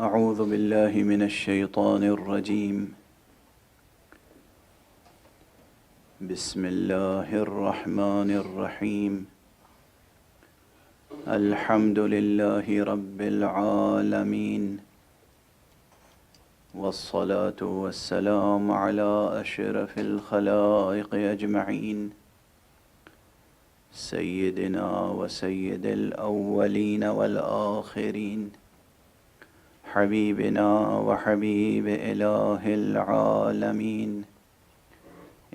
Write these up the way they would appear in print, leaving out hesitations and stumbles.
أعوذ بالله من الشيطان الرجيم. بسم الله الرحمن الرحيم. الحمد لله رب العالمين، والصلاة والسلام على أشرف الخلائق أجمعين، سيدنا وسيد الأولين والآخرين، حبيبنا وحبيب إله العالمين،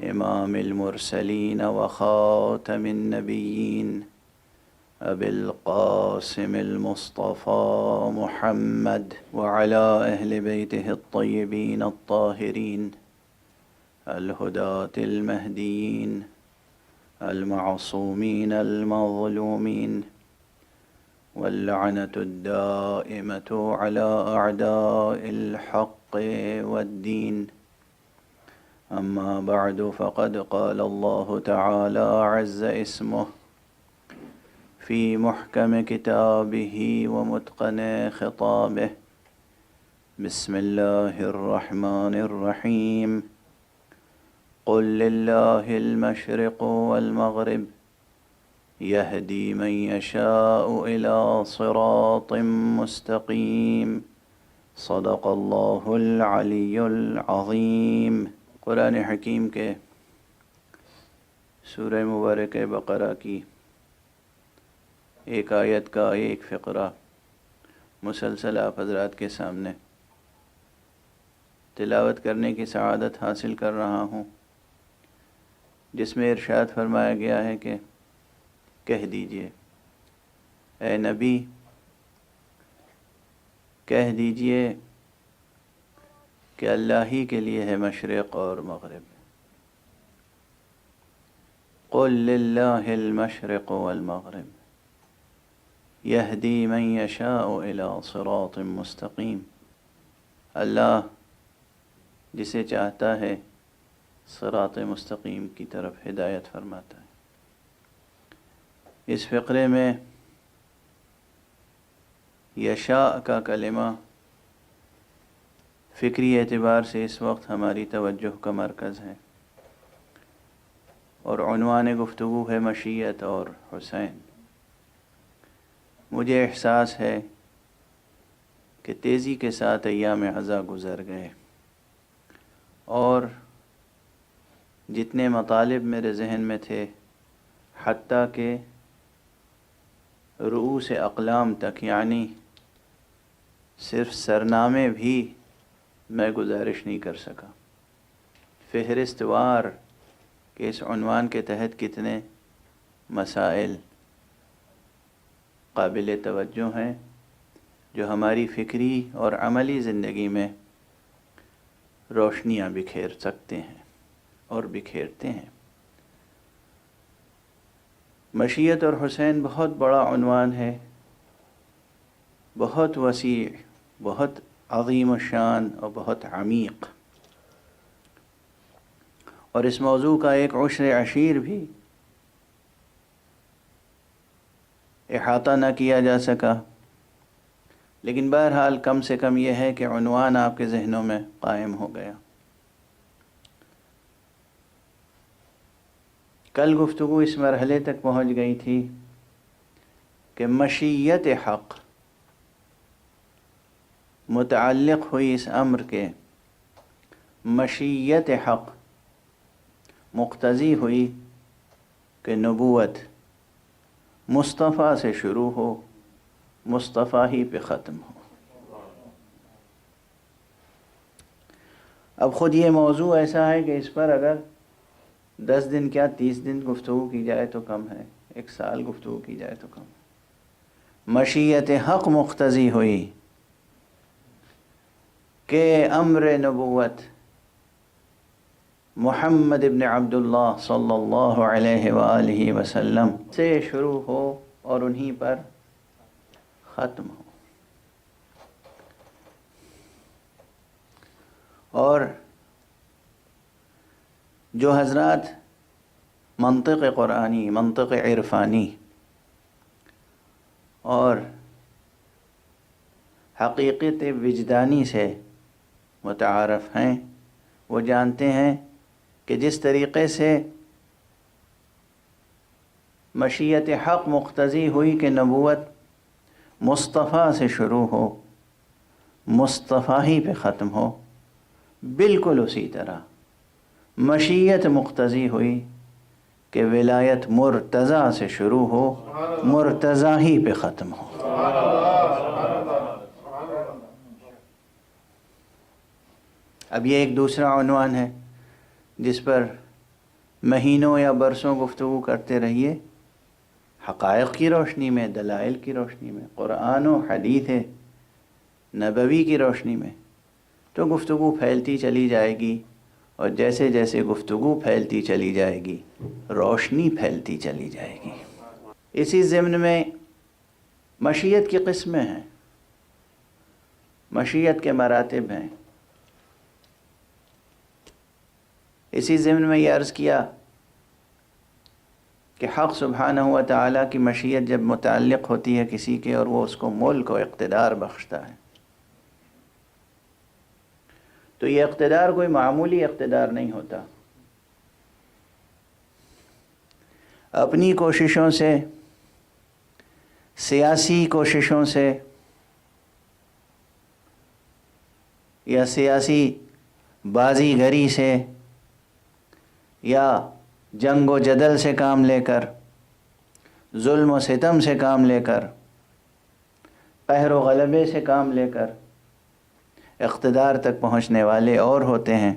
إمام المرسلين وخاتم النبيين، أبي القاسم المصطفى محمد وعلى أهل بيته الطيبين الطاهرين الهداة المهديين المعصومين المظلومين، واللعنة الدائمة على أعداء الحق والدين. أما بعد، فقد قال الله تعالى عز اسمه في محكم كتابه ومتقن خطابه: بسم الله الرحمن الرحيم. قل لله المشرق والمغرب يهدي من يشاء إلى صراط مستقيم. صدق الله العلی العظیم. قرآن حکیم کے سورہ مبارکہ بقرہ کی ایک آیت کا ایک فقرہ مسلسل آپ حضرات کے سامنے تلاوت کرنے کی سعادت حاصل کر رہا ہوں، جس میں ارشاد فرمایا گیا ہے کہ کہہ دیجئے، اے نبی کہہ دیجئے کہ اللہ ہی کے لیے ہے مشرق اور مغرب. قل للہ المشرق والمغرب یہدی من یشاء الی صراط مستقیم. اللہ جسے چاہتا ہے صراط مستقیم کی طرف ہدایت فرماتا ہے. اس فقرے میں یشاء کا کلمہ فکری اعتبار سے اس وقت ہماری توجہ کا مرکز ہے، اور عنوان گفتگو ہے مشیت اور حسین. مجھے احساس ہے کہ تیزی کے ساتھ ایام عزا گزر گئے، اور جتنے مطالب میرے ذہن میں تھے، حتیٰ کہ رؤوس اقلام تک، یعنی صرف سرنامے بھی میں گزارش نہیں کر سکا. فہرست وار کہ اس عنوان کے تحت کتنے مسائل قابل توجہ ہیں جو ہماری فکری اور عملی زندگی میں روشنیاں بکھیر سکتے ہیں اور بکھیرتے ہیں. مشیت اور حسین بہت بڑا عنوان ہے، بہت وسیع، بہت عظیم الشان اور بہت عمیق، اور اس موضوع کا ایک عشر عشیر بھی احاطہ نہ کیا جا سکا. لیکن بہرحال کم سے کم یہ ہے کہ عنوان آپ کے ذہنوں میں قائم ہو گیا. کل گفتگو اس مرحلے تک پہنچ گئی تھی کہ مشیت حق متعلق ہوئی اس امر کے، مشیت حق مقتضی ہوئی کہ نبوت مصطفیٰ سے شروع ہو، مصطفیٰ ہی پہ ختم ہو. اب خود یہ موضوع ایسا ہے کہ اس پر اگر 10 دن کیا 30 دن گفتگو کی جائے تو کم ہے، 1 سال گفتگو کی جائے تو کم ہے. مشیت حق مقتضی ہوئی کہ امر نبوت محمد ابن عبداللہ صلی اللہ علیہ وآلہ وسلم سے شروع ہو اور انہی پر ختم ہو. اور جو حضرات منطق قرآنی، منطق عرفانی اور حقیقت وجدانی سے متعارف ہیں، وہ جانتے ہیں کہ جس طریقے سے مشیت حق مقتضی ہوئی کہ نبوت مصطفیٰ سے شروع ہو، مصطفیٰ ہی پہ ختم ہو، بالکل اسی طرح مشیت مقتضی ہوئی کہ ولایت مرتضیٰ سے شروع ہو، مرتضیٰ ہی پہ ختم ہو۔ اب یہ ایک دوسرا عنوان ہے جس پر مہینوں یا برسوں گفتگو کرتے رہیے، حقائق کی روشنی میں، دلائل کی روشنی میں، قرآن و حدیث نبوی کی روشنی میں، تو گفتگو پھیلتی چلی جائے گی، اور جیسے جیسے گفتگو پھیلتی چلی جائے گی روشنی پھیلتی چلی جائے گی۔ اسی ضمن میں مشیت کی قسمیں ہیں، مشیت کے مراتب ہیں۔ اسی ضمن میں یہ عرض کیا کہ حق سبحانہ و تعالیٰ کی مشیت جب متعلق ہوتی ہے کسی کے، اور وہ اس کو ملک و اقتدار بخشتا ہے، تو یہ اقتدار کوئی معمولی اقتدار نہیں ہوتا۔ اپنی کوششوں سے، سیاسی کوششوں سے یا سیاسی بازی گری سے یا جنگ و جدل سے کام لے کر، ظلم و ستم سے کام لے کر، قہر و غلبے سے کام لے کر اقتدار تک پہنچنے والے اور ہوتے ہیں،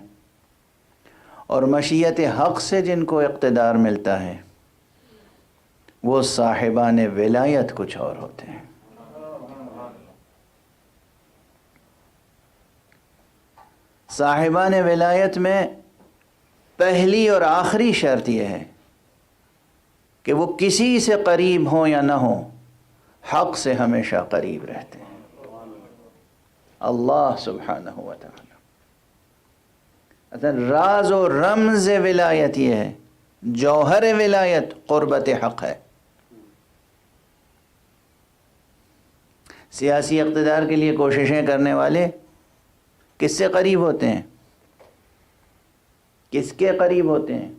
اور مشیت حق سے جن کو اقتدار ملتا ہے وہ صاحبان ولایت کچھ اور ہوتے ہیں۔ صاحبان ولایت میں پہلی اور آخری شرط یہ ہے کہ وہ کسی سے قریب ہوں یا نہ ہوں، حق سے ہمیشہ قریب رہتے ہیں۔ اللہ سبحانہ و تعالی اصل راز و رمز ولایت یہ ہے، جوہر ولایت قربت حق ہے۔ سیاسی اقتدار کے لیے کوششیں کرنے والے کس سے قریب ہوتے ہیں؟ کس کے قریب ہوتے ہیں؟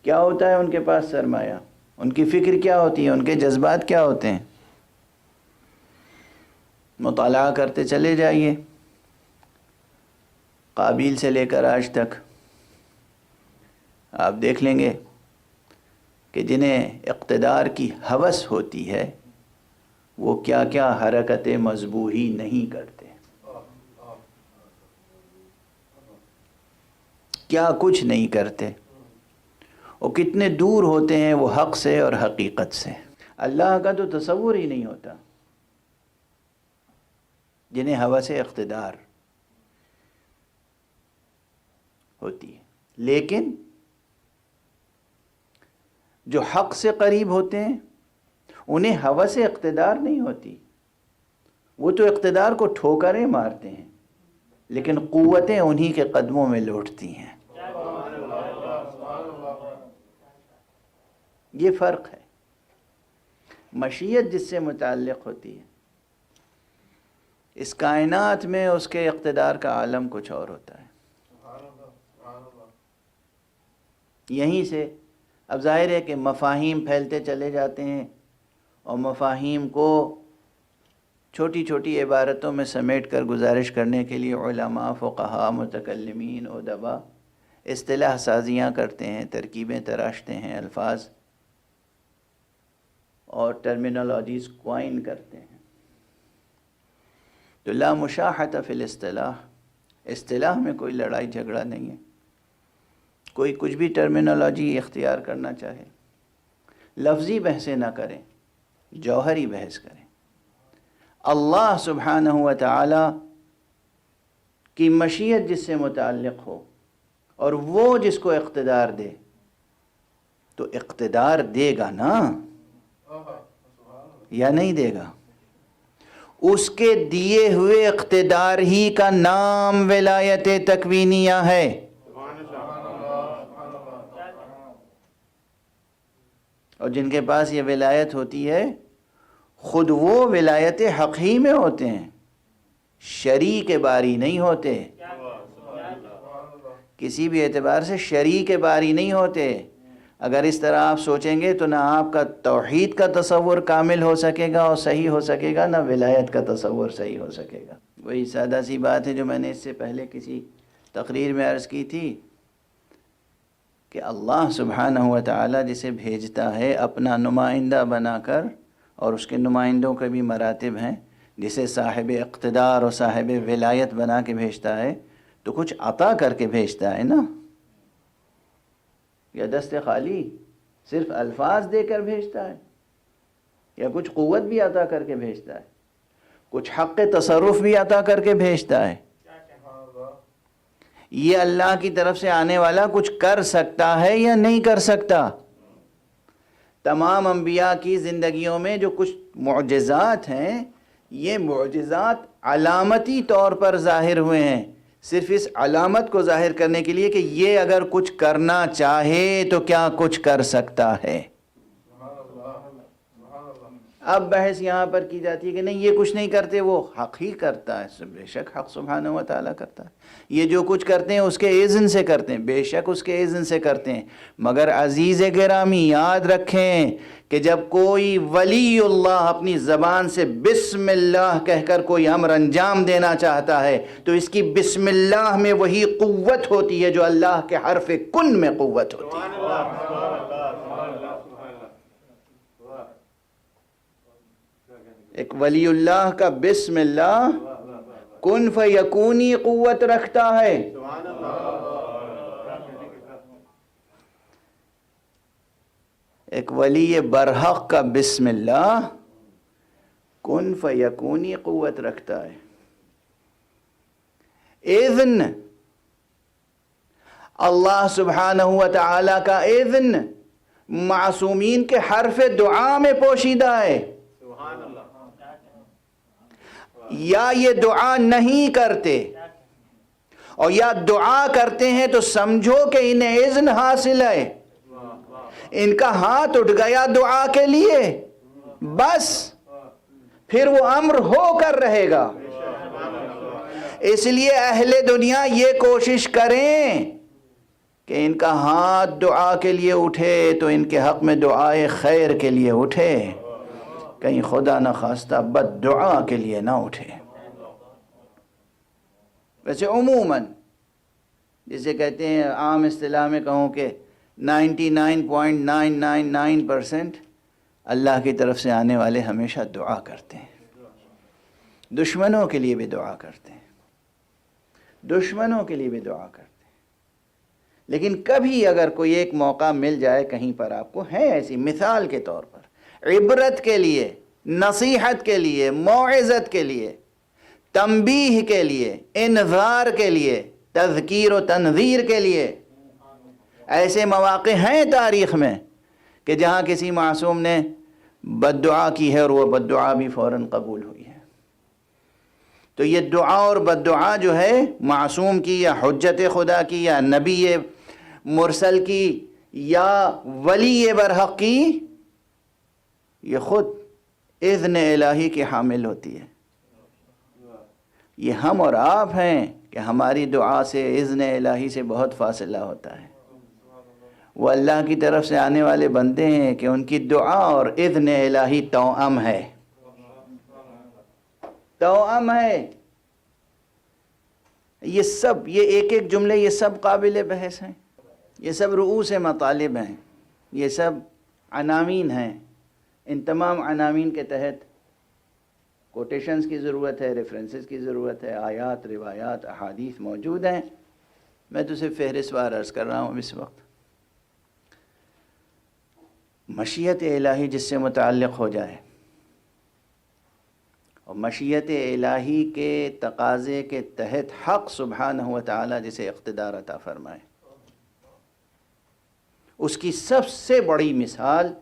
کیا ہوتا ہے ان کے پاس سرمایہ؟ ان کی فکر کیا ہوتی ہے؟ ان کے جذبات کیا ہوتے ہیں؟ مطالعہ کرتے چلے جائیے، قابیل سے لے کر آج تک آپ دیکھ لیں گے کہ جنہیں اقتدار کی ہوس ہوتی ہے وہ کیا کیا حرکت مذبوحی نہیں کرتے، کیا کچھ نہیں کرتے، وہ کتنے دور ہوتے ہیں وہ حق سے اور حقیقت سے۔ اللہ کا تو تصور ہی نہیں ہوتا جنہیں ہوس اقتدار ہوتی ہے، لیکن جو حق سے قریب ہوتے ہیں انہیں ہوس اقتدار نہیں ہوتی، وہ تو اقتدار کو ٹھوکریں مارتے ہیں لیکن قوتیں انہی کے قدموں میں لوٹتی ہیں۔ یہ فرق ہے۔ مشیت جس سے متعلق ہوتی ہے، اس کائنات میں اس کے اقتدار کا عالم کچھ اور ہوتا ہے۔ یہیں سے اب ظاہر ہے کہ مفاہیم پھیلتے چلے جاتے ہیں، اور مفاہیم کو چھوٹی چھوٹی عبارتوں میں سمیٹ کر گزارش کرنے کے لیے علماء، فقہاء، متکلمین، ادباء اصطلاح سازیاں کرتے ہیں، ترکیبیں تراشتے ہیں، الفاظ اور ٹرمینالوجیز کوائن کرتے ہیں۔ تو لا مشاحۃ فی الاصطلاح، اصطلاح میں کوئی لڑائی جھگڑا نہیں ہے، کوئی کچھ بھی ٹرمینالوجی اختیار کرنا چاہے، لفظی بحثیں نہ کریں، جوہری بحث کریں۔ اللہ سبحانہ و تعالی کی مشیت جس سے متعلق ہو اور وہ جس کو اقتدار دے، تو اقتدار دے گا نا یا نہیں دے گا؟ اس کے دیے ہوئے اقتدار ہی کا نام ولایت تکوینیہ ہے۔ اور جن کے پاس یہ ولایت ہوتی ہے خود وہ ولایت حق ہی میں ہوتے ہیں، شریک باری نہیں ہوتے، کسی بھی اعتبار سے شریک باری نہیں ہوتے۔ اگر اس طرح آپ سوچیں گے تو نہ آپ کا توحید کا تصور کامل ہو سکے گا اور صحیح ہو سکے گا، نہ ولایت کا تصور صحیح ہو سکے گا۔ وہی سادہ سی بات ہے جو میں نے اس سے پہلے کسی تقریر میں عرض کی تھی کہ اللہ سبحانہ و تعالی جسے بھیجتا ہے اپنا نمائندہ بنا کر، اور اس کے نمائندوں کے بھی مراتب ہیں، جسے صاحب اقتدار اور صاحب ولایت بنا کے بھیجتا ہے تو کچھ عطا کر کے بھیجتا ہے نا، یا دست خالی صرف الفاظ دے کر بھیجتا ہے، یا کچھ قوت بھی عطا کر کے بھیجتا ہے، کچھ حق تصرف بھی عطا کر کے بھیجتا ہے۔ یہ اللہ کی طرف سے آنے والا کچھ کر سکتا ہے یا نہیں کر سکتا؟ تمام انبیاء کی زندگیوں میں جو کچھ معجزات ہیں، یہ معجزات علامتی طور پر ظاہر ہوئے ہیں، صرف اس علامت کو ظاہر کرنے کے لیے کہ یہ اگر کچھ کرنا چاہے تو کیا کچھ کر سکتا ہے۔ اب بحث یہاں پر کی جاتی ہے کہ نہیں یہ کچھ نہیں کرتے، وہ حق ہی کرتا ہے، بے شک حق سبحانہ و تعالیٰ کرتا ہے، یہ جو کچھ کرتے ہیں اس کے اذن سے کرتے ہیں، بے شک اس کے اذن سے کرتے ہیں۔ مگر عزیز گرامی یاد رکھیں کہ جب کوئی ولی اللہ اپنی زبان سے بسم اللہ کہہ کر کوئی امر انجام دینا چاہتا ہے تو اس کی بسم اللہ میں وہی قوت ہوتی ہے جو اللہ کے حرف کن میں قوت ہوتی ہے۔ ایک ولی اللہ کا بسم اللہ کن فیکونی قوت رکھتا ہے۔ ایک ولی برحق کا بسم اللہ کن فیکونی قوت رکھتا ہے۔ اذن، اللہ سبحانہ و تعالی کا اذن معصومین کے حرف دعا میں پوشیدہ ہے۔ یا یہ دعا نہیں کرتے اور یا دعا کرتے ہیں تو سمجھو کہ انہیں اذن حاصل ہے، ان کا ہاتھ اٹھ گیا دعا کے لیے، بس پھر وہ امر ہو کر رہے گا۔ اس لیے اہل دنیا یہ کوشش کریں کہ ان کا ہاتھ دعا کے لیے اٹھے تو ان کے حق میں دعائے خیر کے لیے اٹھے، کہیں خدا نہ خواستہ بد دعا کے لیے نہ اٹھے۔ ویسے عموماً جسے کہتے ہیں عام اصطلاح میں کہوں کہ 99.999% اللہ کی طرف سے آنے والے ہمیشہ دعا کرتے ہیں، دشمنوں کے لیے بھی دعا کرتے ہیں، دشمنوں کے لیے بھی دعا کرتے ہیں۔ لیکن کبھی اگر کوئی ایک موقع مل جائے کہیں پر، آپ کو ہے ایسی مثال کے طور پر، عبرت کے لیے، نصیحت کے لیے، موعظت کے لیے، تنبیہ کے لیے، انذار کے لیے، تذکیر و تنذیر کے لیے، ایسے مواقع ہیں تاریخ میں کہ جہاں کسی معصوم نے بد دعا کی ہے اور وہ بد دعا بھی فوراً قبول ہوئی ہے۔ تو یہ دعا اور بد دعا جو ہے معصوم کی یا حجت خدا کی یا نبی مرسل کی یا ولی برحق کی، یہ خود اذن الہی کی حامل ہوتی ہے۔ یہ ہم اور آپ ہیں کہ ہماری دعا سے اذن الہی سے بہت فاصلہ ہوتا ہے۔ وہ اللہ کی طرف سے آنے والے بندے ہیں کہ ان کی دعا اور اذن الہی توأم ہے، توأم ہے۔ یہ سب، یہ ایک ایک جملے، یہ سب قابل بحث ہیں، یہ سب رؤوس مطالب ہیں، یہ سب عناوین ہیں۔ ان تمام عناوین کے تحت کوٹیشنز کی ضرورت ہے، ریفرنسز کی ضرورت ہے، آیات، روایات، احادیث موجود ہیں۔ میں تو صرف فہرست وار عرض کر رہا ہوں اس وقت۔ مشیت الہی جس سے متعلق ہو جائے اور مشیت الہی کے تقاضے کے تحت حق سبحانہ و تعالی جسے اقتدار عطا فرمائے، اس کی سب سے بڑی مثال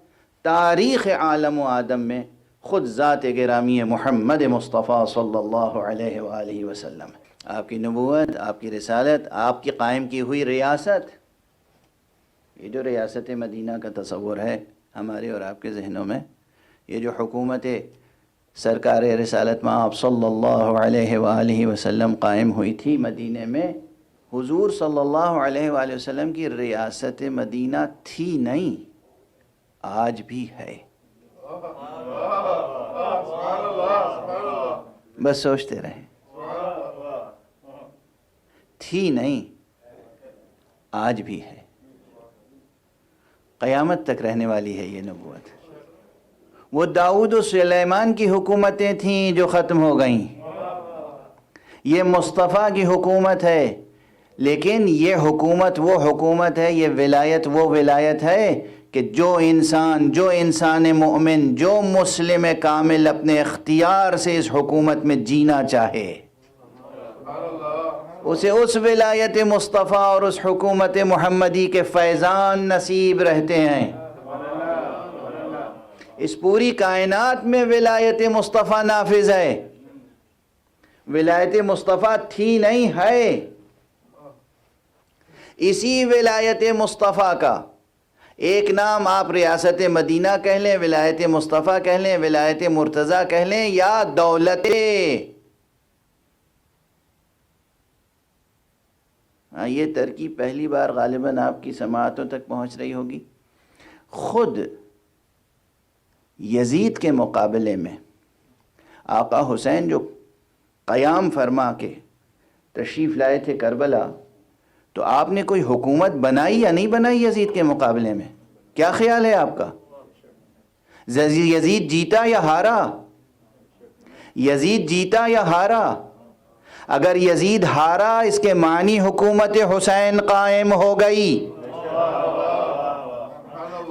تاریخ عالم و آدم میں خود ذات گرامی محمد مصطفیٰ صلی اللہ علیہ وآلہ وسلم، آپ کی نبوت، آپ کی رسالت، آپ کی قائم کی ہوئی ریاست۔ یہ جو ریاست مدینہ کا تصور ہے ہمارے اور آپ کے ذہنوں میں، یہ جو حکومت سرکار رسالت مآب صلی اللہ علیہ وآلہ وسلم قائم ہوئی تھی مدینے میں، حضور صلی اللہ علیہ وآلہ وسلم کی ریاست مدینہ تھی نہیں، آج بھی ہے۔ بس سوچتے رہیں، تھی نہیں، آج بھی ہے، قیامت تک رہنے والی ہے یہ نبوت۔ وہ داؤد و سلیمان کی حکومتیں تھیں جو ختم ہو گئیں، یہ مصطفیٰ کی حکومت ہے، لیکن یہ حکومت وہ حکومت ہے، یہ ولایت وہ ولایت ہے کہ جو انسان مومن، جو مسلم کامل اپنے اختیار سے اس حکومت میں جینا چاہے، اسے اس ولایت مصطفیٰ اور اس حکومت محمدی کے فیضان نصیب رہتے ہیں۔ اس پوری کائنات میں ولایت مصطفیٰ نافذ ہے، ولایت مصطفیٰ تھی نہیں، ہے۔ اسی ولایت مصطفیٰ کا ایک نام آپ ریاست مدینہ کہہ لیں، ولایت مصطفیٰ کہہ لیں، ولایت مرتضیٰ کہہ لیں، یا دولت۔ یہ ترکیب پہلی بار غالباً آپ کی سماعتوں تک پہنچ رہی ہوگی۔ خود یزید کے مقابلے میں آقا حسین جو قیام فرما کے تشریف لائے تھے کربلا، تو آپ نے کوئی حکومت بنائی یا نہیں بنائی یزید کے مقابلے میں؟ کیا خیال ہے آپ کا؟ یزید جیتا یا ہارا؟ یزید جیتا یا ہارا؟ اگر یزید ہارا، اس کے معنی حکومت حسین قائم ہو گئی۔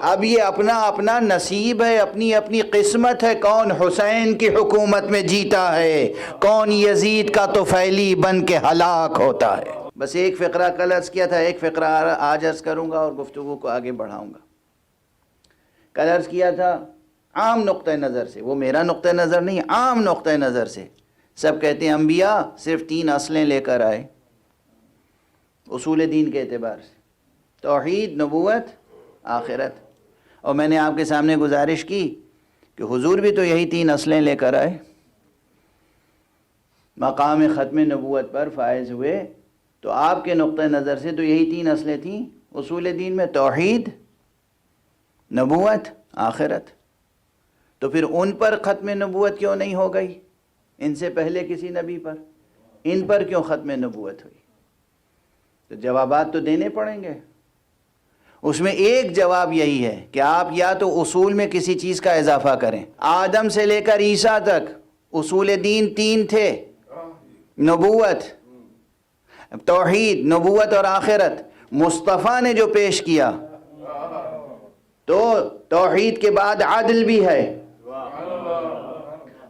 اب یہ اپنا اپنا نصیب ہے، اپنی اپنی قسمت ہے، کون حسین کی حکومت میں جیتا ہے، کون یزید کا طفیلی بن کے ہلاک ہوتا ہے۔ بس ایک فقرہ کل عرض کیا تھا، ایک فقرہ آج عرض کروں گا اور گفتگو کو آگے بڑھاؤں گا۔ کل عرض کیا تھا عام نقطہ نظر سے، وہ میرا نقطہ نظر نہیں، عام نقطہ نظر سے سب کہتے ہیں انبیاء صرف 3 اصلیں لے کر آئے اصول دین کے اعتبار سے: توحید، نبوت، آخرت۔ اور میں نے آپ کے سامنے گزارش کی کہ حضور بھی تو یہی 3 اصلیں لے کر آئے، مقام ختم نبوت پر فائز ہوئے، تو آپ کے نقطہ نظر سے تو یہی 3 اصلیں تھیں اصول دین میں: توحید، نبوت، آخرت۔ تو پھر ان پر ختم نبوت کیوں نہیں ہو گئی؟ ان سے پہلے کسی نبی پر، ان پر کیوں ختم نبوت ہوئی؟ تو جوابات تو دینے پڑیں گے۔ اس میں ایک جواب یہی ہے کہ آپ یا تو اصول میں کسی چیز کا اضافہ کریں۔ آدم سے لے کر عیسیٰ تک اصول دین 3 تھے: نبوت، توحید، نبوت اور آخرت۔ مصطفیٰ نے جو پیش کیا تو توحید کے بعد عدل بھی ہے،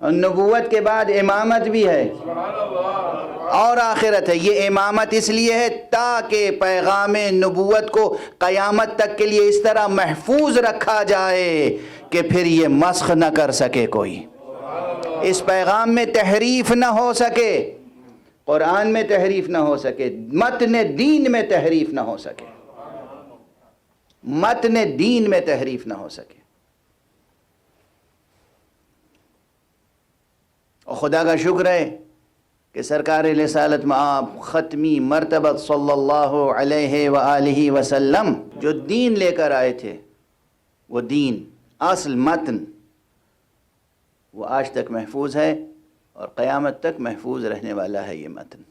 اور نبوت کے بعد امامت بھی ہے، اور آخرت ہے۔ یہ امامت اس لیے ہے تاکہ پیغام نبوت کو قیامت تک کے لیے اس طرح محفوظ رکھا جائے کہ پھر یہ مسخ نہ کر سکے کوئی، اس پیغام میں تحریف نہ ہو سکے، قرآن میں تحریف نہ ہو سکے، متن دین میں تحریف نہ ہو سکے، متن دین میں تحریف نہ ہو سکے۔ اور خدا کا شکر ہے کہ سرکار رسالت مآب ختمی مرتبہ صلی اللہ علیہ وآلہ وسلم جو دین لے کر آئے تھے، وہ دین، اصل متن، وہ آج تک محفوظ ہے اور قیامت تک محفوظ رہنے والا ہے یہ متن۔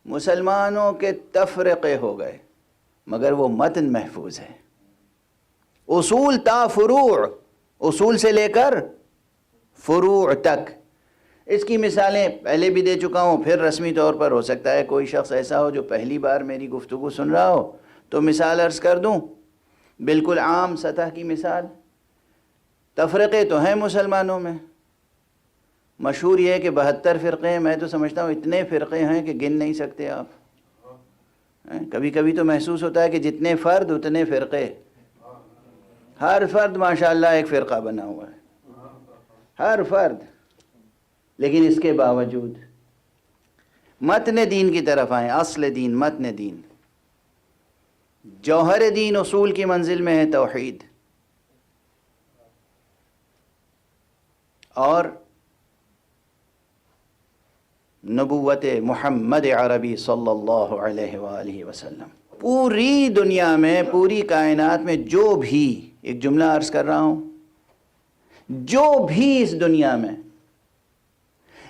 مسلمانوں کے تفرقے ہو گئے مگر وہ متن محفوظ ہے، اصول تا فروع، اصول سے لے کر فروع تک۔ اس کی مثالیں پہلے بھی دے چکا ہوں، پھر رسمی طور پر ہو سکتا ہے کوئی شخص ایسا ہو جو پہلی بار میری گفتگو سن رہا ہو تو مثال عرض کر دوں، بالکل عام سطح کی مثال۔ تفرقے تو ہیں مسلمانوں میں، مشہور یہ ہے کہ 72 فرقے ہیں، میں تو سمجھتا ہوں اتنے فرقے ہیں کہ گن نہیں سکتے آپ۔ کبھی کبھی تو محسوس ہوتا ہے کہ جتنے فرد اتنے فرقے، ہر فرد ماشاءاللہ ایک فرقہ بنا ہوا ہے، ہر فرد۔ لیکن اس کے باوجود متن دین کی طرف آئیں، اصل دین، متن دین، جوہر دین، اصول کی منزل میں ہے توحید۔ اور نبوت محمد عربی صلی اللہ علیہ وآلہ وسلم. پوری دنیا میں، پوری کائنات میں جو بھی، ایک جملہ عرض کر رہا ہوں، جو بھی اس دنیا میں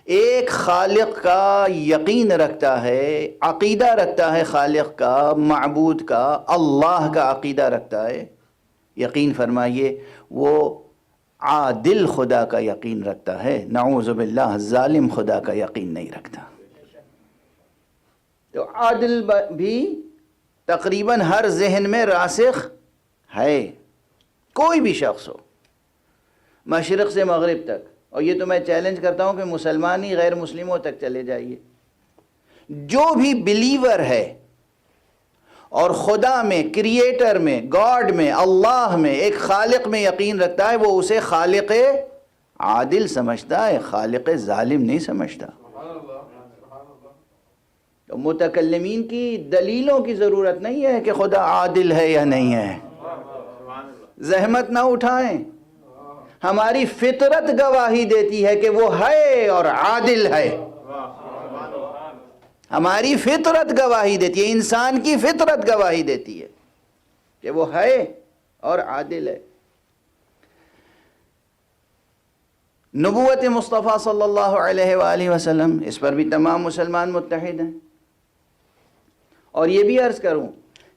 ایک خالق کا یقین رکھتا ہے، عقیدہ رکھتا ہے، خالق کا، معبود کا، اللہ کا عقیدہ رکھتا ہے، یقین فرمائیے وہ عادل خدا کا یقین رکھتا ہے، نعوذ باللہ ظالم خدا کا یقین نہیں رکھتا. تو عادل بھی تقریباً ہر ذہن میں راسخ ہے، کوئی بھی شخص ہو، مشرق سے مغرب تک. اور یہ تو میں چیلنج کرتا ہوں کہ مسلمان ہی غیر مسلموں تک چلے جائیے، جو بھی بلیور ہے اور خدا میں، کریٹر میں، گاڈ میں، اللہ میں، ایک خالق میں یقین رکھتا ہے، وہ اسے خالق عادل سمجھتا ہے، خالق ظالم نہیں سمجھتا. تو متکلمین کی دلیلوں کی ضرورت نہیں ہے کہ خدا عادل ہے یا نہیں ہے، زحمت نہ اٹھائیں. ہماری فطرت گواہی دیتی ہے کہ وہ ہے اور عادل ہے. ہماری فطرت گواہی دیتی ہے، انسان کی فطرت گواہی دیتی ہے کہ وہ ہے اور عادل ہے. نبوت مصطفیٰ صلی اللہ علیہ وآلہ وسلم، اس پر بھی تمام مسلمان متحد ہیں. اور یہ بھی عرض کروں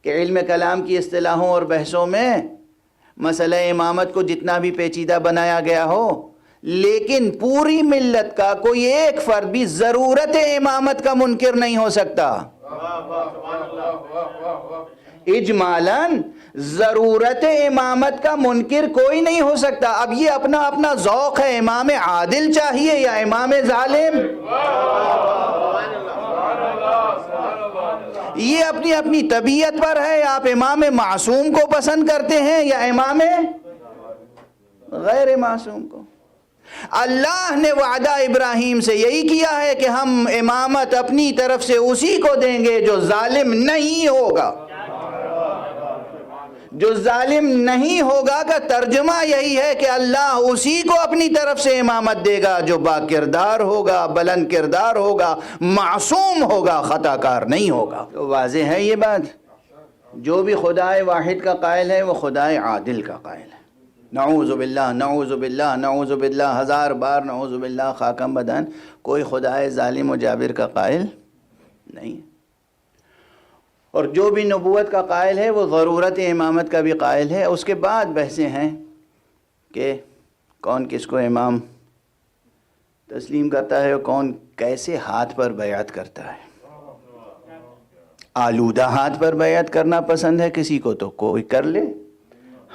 کہ علم کلام کی اصطلاحوں اور بحثوں میں مسئلہ امامت کو جتنا بھی پیچیدہ بنایا گیا ہو، لیکن پوری ملت کا کوئی ایک فرد بھی ضرورت امامت کا منکر نہیں ہو سکتا. اجمالاً ضرورت امامت کا منکر کوئی نہیں ہو سکتا. اب یہ اپنا اپنا ذوق ہے، امام عادل چاہیے یا امام ظالم، یہ اپنی اپنی طبیعت پر ہے. آپ امام معصوم کو پسند کرتے ہیں یا امام غیر معصوم کو. اللہ نے وعدہ ابراہیم سے یہی کیا ہے کہ ہم امامت اپنی طرف سے اسی کو دیں گے جو ظالم نہیں ہوگا. جو ظالم نہیں ہوگا کا ترجمہ یہی ہے کہ اللہ اسی کو اپنی طرف سے امامت دے گا جو با کردار ہوگا، بلند کردار ہوگا، معصوم ہوگا، خطا کار نہیں ہوگا. تو واضح ہے یہ بات. جو بھی خدائے واحد کا قائل ہے وہ خدائے عادل کا قائل ہے. نعوذ باللہ، نعوذ باللہ، نعوذ باللہ، ہزار بار نعوذ باللہ، خاکم بدن. کوئی خدائے ظالم و جابر کا قائل نہیں. اور جو بھی نبوت کا قائل ہے وہ ضرورت امامت کا بھی قائل ہے. اس کے بعد بحثیں ہیں کہ کون کس کو امام تسلیم کرتا ہے اور کون کیسے ہاتھ پر بیعت کرتا ہے. آلودہ ہاتھ پر بیعت کرنا پسند ہے کسی کو تو کوئی کر لے.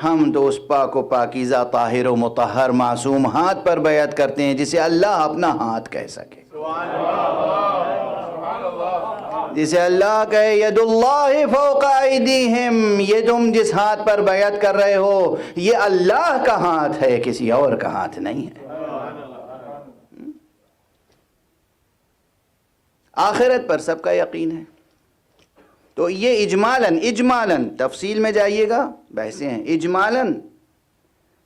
ہم تو اس پاک و پاکیزہ، طاہر و مطہر، معصوم ہاتھ پر بیعت کرتے ہیں جسے اللہ اپنا ہاتھ کہہ سکے، جسے اللہ کہے ید اللہ فوق ایدیہم. یہ تم جس ہاتھ پر بیعت کر رہے ہو یہ اللہ کا ہاتھ ہے، کسی اور کا ہاتھ نہیں ہے. آخرت پر سب کا یقین ہے. تو یہ اجمالاً تفصیل میں جائیے گا، بحثیں ہیں اجمالاً.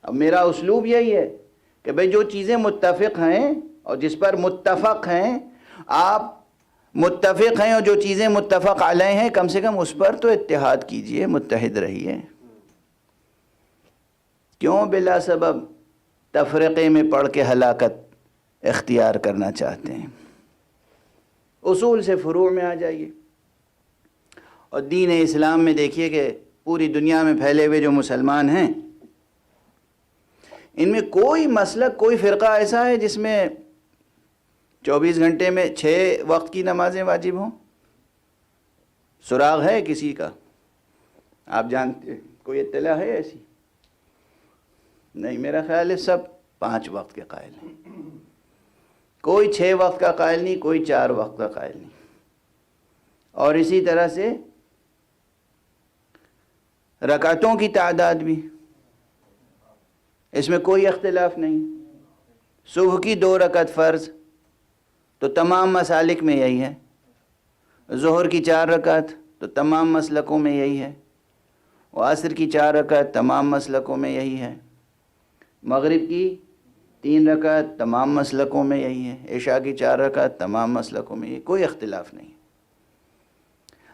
اب میرا اسلوب یہی ہے کہ بھئی جو چیزیں متفق ہیں اور جس پر متفق ہیں، آپ متفق ہیں اور جو چیزیں متفق علیہ ہیں کم سے کم اس پر تو اتحاد کیجئے، متحد رہیے. کیوں بلا سبب تفرقے میں پڑھ کے ہلاکت اختیار کرنا چاہتے ہیں؟ اصول سے فروع میں آ جائیے. اور دین اسلام میں دیکھیے کہ پوری دنیا میں پھیلے ہوئے جو مسلمان ہیں، ان میں کوئی مسلک، کوئی فرقہ ایسا ہے جس میں 24 گھنٹے میں 6 وقت کی نمازیں واجب ہوں؟ سراغ ہے کسی کا؟ آپ جانتے ہیں؟ کوئی اطلاع ہے ایسی؟ نہیں، میرا خیال ہے سب 5 وقت کے قائل ہیں. کوئی 6 وقت کا قائل نہیں، کوئی 4 وقت کا قائل نہیں. اور اسی طرح سے رکعتوں کی تعداد بھی، اس میں کوئی اختلاف نہیں. صبح کی 2 رکعت فرض تو تمام مسالک میں یہی ہے. ظہر کی 4 رکعت تو تمام مسلکوں میں یہی ہے. و عصر کی 4 رکعت تمام مسلکوں میں یہی ہے. مغرب کی 3 رکعت تمام مسلکوں میں یہی ہے، عشاء کی 4 رکعت تمام مسلکوں میں یہی، کوئی اختلاف نہیں۔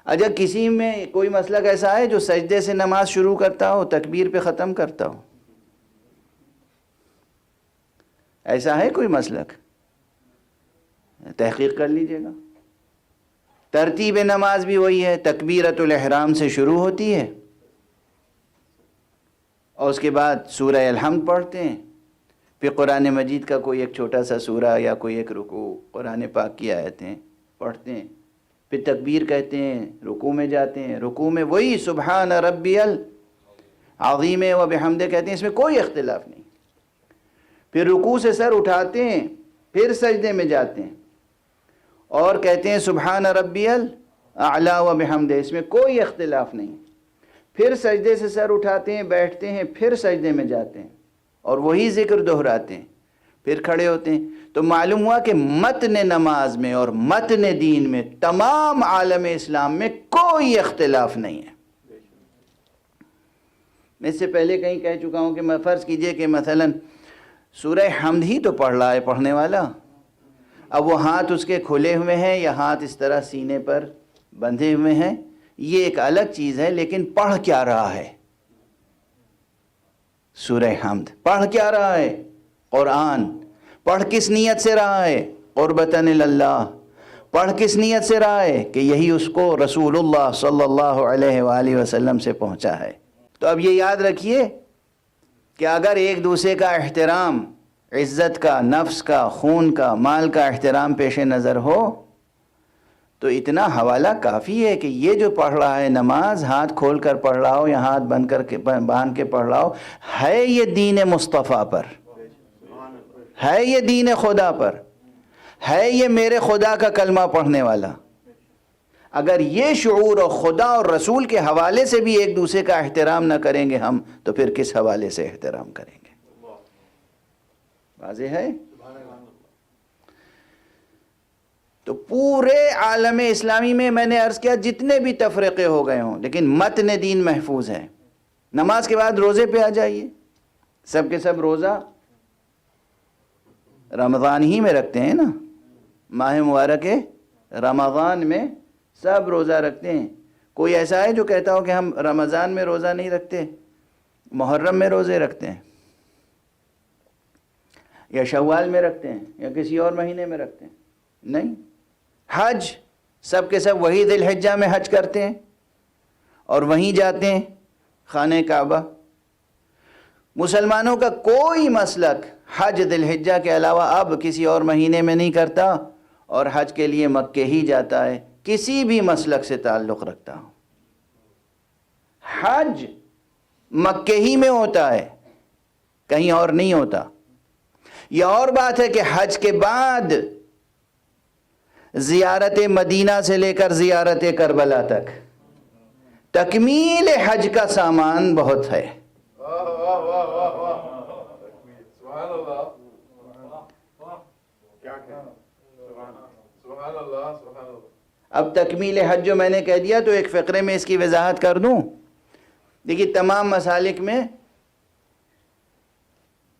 اچھا کسی میں کوئی مسلک ایسا ہے جو سجدے سے نماز شروع کرتا ہو تکبیر پہ ختم کرتا ہو؟ ایسا ہے کوئی مسلک؟ تحقیق کر لیجئے گا۔ ترتیب نماز بھی وہی ہے، تکبیرۃ الاحرام سے شروع ہوتی ہے اور اس کے بعد سورہ الحمد پڑھتے ہیں، پھر قرآن مجید کا کوئی ایک چھوٹا سا سورہ یا کوئی ایک رکوع، قرآن پاک کی آیتیں پڑھتے ہیں، پھر تکبیر کہتے ہیں، رکوع میں جاتے ہیں، رکوع میں وہی سبحان ربی العظیم و بحمدہ کہتے ہیں، اس میں کوئی اختلاف نہیں۔ پھر رکوع سے سر اٹھاتے ہیں، پھر سجدے میں جاتے ہیں اور کہتے ہیں سبحان ربی الاعلی و بحمدہ، اس میں کوئی اختلاف نہیں۔ پھر سجدے سے سر اٹھاتے ہیں، بیٹھتے ہیں، پھر سجدے میں جاتے ہیں اور وہی ذکر دہراتے ہیں، پھر کھڑے ہوتے ہیں۔ تو معلوم ہوا کہ متن نماز میں اور متن دین میں تمام عالم اسلام میں کوئی اختلاف نہیں ہے۔ میں اس سے پہلے کہیں کہہ چکا ہوں کہ میں فرض کیجئے کہ مثلا سورہ حمد ہی تو پڑھ رہا ہے پڑھنے والا، اب وہ ہاتھ اس کے کھلے ہوئے ہیں یا ہاتھ اس طرح سینے پر بندھے ہوئے ہیں، یہ ایک الگ چیز ہے، لیکن پڑھ کیا رہا ہے؟ سورہ حمد پڑھ کیا رہا ہے؟ قرآن۔ پڑھ کس نیت سے رہا ہے؟ قربتاً اللہ۔ پڑھ کس نیت سے رہا ہے؟ کہ یہی اس کو رسول اللہ صلی اللہ علیہ وآلہ وسلم سے پہنچا ہے۔ تو اب یہ یاد رکھیے کہ اگر ایک دوسرے کا احترام، عزت کا، نفس کا، خون کا، مال کا احترام پیش نظر ہو تو اتنا حوالہ کافی ہے کہ یہ جو پڑھ رہا ہے نماز، ہاتھ کھول کر پڑھ رہا ہو یا ہاتھ باندھ کے پڑھ رہا ہو، ہے یہ دین مصطفیٰ پر، ہے یہ دین خدا پر، ہے یہ میرے خدا کا کلمہ پڑھنے والا۔ اگر یہ شعور اور خدا اور رسول کے حوالے سے بھی ایک دوسرے کا احترام نہ کریں گے ہم، تو پھر کس حوالے سے احترام کریں گے؟ واضح ہے؟ تو پورے عالم اسلامی میں نے عرض کیا جتنے بھی تفرقے ہو گئے ہوں، لیکن متن دین محفوظ ہے۔ نماز کے بعد روزے پہ آ جائیے، سب کے سب روزہ رمضان ہی میں رکھتے ہیں نا، ماہ مبارک رمضان میں سب روزہ رکھتے ہیں۔ کوئی ایسا ہے جو کہتا ہو کہ ہم رمضان میں روزہ نہیں رکھتے، محرم میں روزے رکھتے ہیں یا شوال میں رکھتے ہیں یا کسی اور مہینے میں رکھتے ہیں؟ نہیں۔ حج سب کے سب وہی ذی الحجہ میں حج کرتے ہیں اور وہیں جاتے ہیں خانہ کعبہ۔ مسلمانوں کا کوئی مسلک حج ذی الحجہ کے علاوہ اب کسی اور مہینے میں نہیں کرتا اور حج کے لیے مکہ ہی جاتا ہے، کسی بھی مسلک سے تعلق رکھتا ہوں۔ حج مکہ ہی میں ہوتا ہے، کہیں اور نہیں ہوتا۔ یہ اور بات ہے کہ حج کے بعد زیارت مدینہ سے لے کر زیارت کربلا تک تکمیل حج کا سامان بہت ہے۔ اب تکمیل حج جو میں نے کہہ دیا تو ایک فقرے میں اس کی وضاحت کر دوں۔ دیکھیے تمام مسالک میں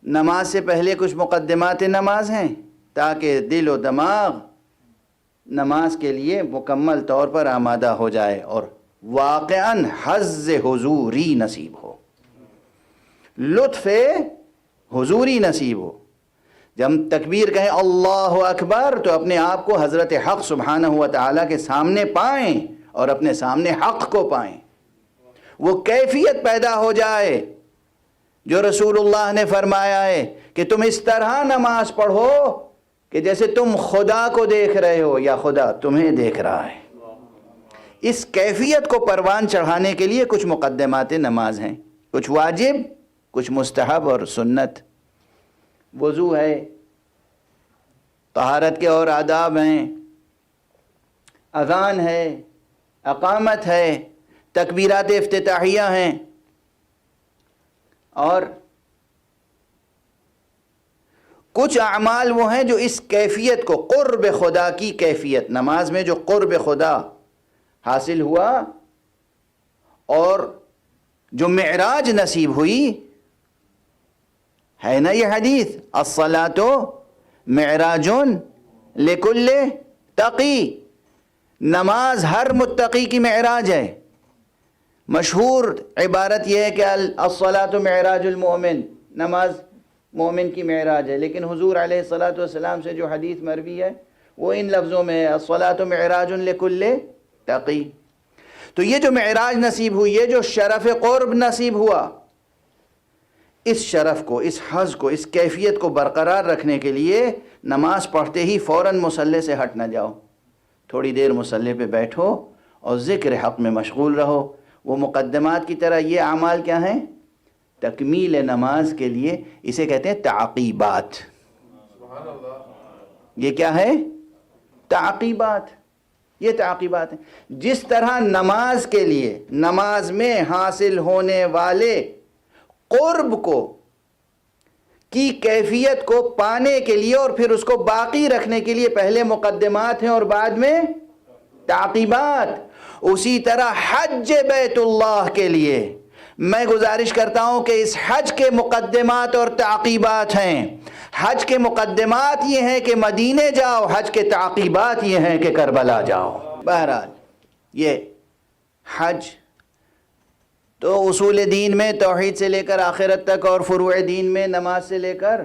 نماز سے پہلے کچھ مقدمات نماز ہیں تاکہ دل و دماغ نماز کے لیے مکمل طور پر آمادہ ہو جائے اور واقعاً حظ حضوری نصیب ہو، لطف حضوری نصیب ہو۔ جب ہم تکبیر کہیں اللہ اکبر تو اپنے آپ کو حضرت حق سبحانہ و تعالیٰ کے سامنے پائیں اور اپنے سامنے حق کو پائیں، وہ کیفیت پیدا ہو جائے جو رسول اللہ نے فرمایا ہے کہ تم اس طرح نماز پڑھو کہ جیسے تم خدا کو دیکھ رہے ہو یا خدا تمہیں دیکھ رہا ہے۔ اس کیفیت کو پروان چڑھانے کے لیے کچھ مقدمات نماز ہیں، کچھ واجب، کچھ مستحب اور سنت۔ وضو ہے، طہارت کے اور آداب ہیں، اذان ہے، اقامت ہے، تکبیرات افتتاحیہ ہیں، اور کچھ اعمال وہ ہیں جو اس کیفیت کو، قرب خدا کی کیفیت، نماز میں جو قرب خدا حاصل ہوا اور جو معراج نصیب ہوئی، ہے نا یہ حدیث، الصلاۃ معراج لکل تقی، نماز ہر متقی کی معراج ہے. مشہور عبارت یہ ہے کہ الصلاۃ معراج المؤمن، نماز مومن کی معراج ہے، لیکن حضور علیہ الصلاۃ والسلام سے جو حدیث مروی ہے وہ ان لفظوں میں ہے الصلاۃ معراج لکل تقی. تو یہ جو معراج نصیب ہوئی، یہ جو شرف قرب نصیب ہوا، اس شرف کو، اس حظ کو، اس کیفیت کو برقرار رکھنے کے لیے نماز پڑھتے ہی فوراً مصلی سے ہٹ نہ جاؤ، تھوڑی دیر مصلی پہ بیٹھو اور ذکر حق میں مشغول رہو. وہ مقدمات کی طرح یہ اعمال کیا ہیں؟ تکمیل نماز کے لیے اسے کہتے ہیں تعقیبات. یہ کیا ہے؟ تعقیبات. یہ تعقیبات ہیں. جس طرح نماز کے لیے، نماز میں حاصل ہونے والے قرب کو، کی کیفیت کو پانے کے لیے اور پھر اس کو باقی رکھنے کے لیے پہلے مقدمات ہیں اور بعد میں تعقیبات، اسی طرح حج بیت اللہ کے لیے میں گزارش کرتا ہوں کہ اس حج کے مقدمات اور تعقیبات ہیں. حج کے مقدمات یہ ہیں کہ مدینے جاؤ، حج کے تعقیبات یہ ہیں کہ کربلا جاؤ. بہرحال یہ حج تو اصول دین میں توحید سے لے کر آخرت تک، اور فروع دین میں نماز سے لے کر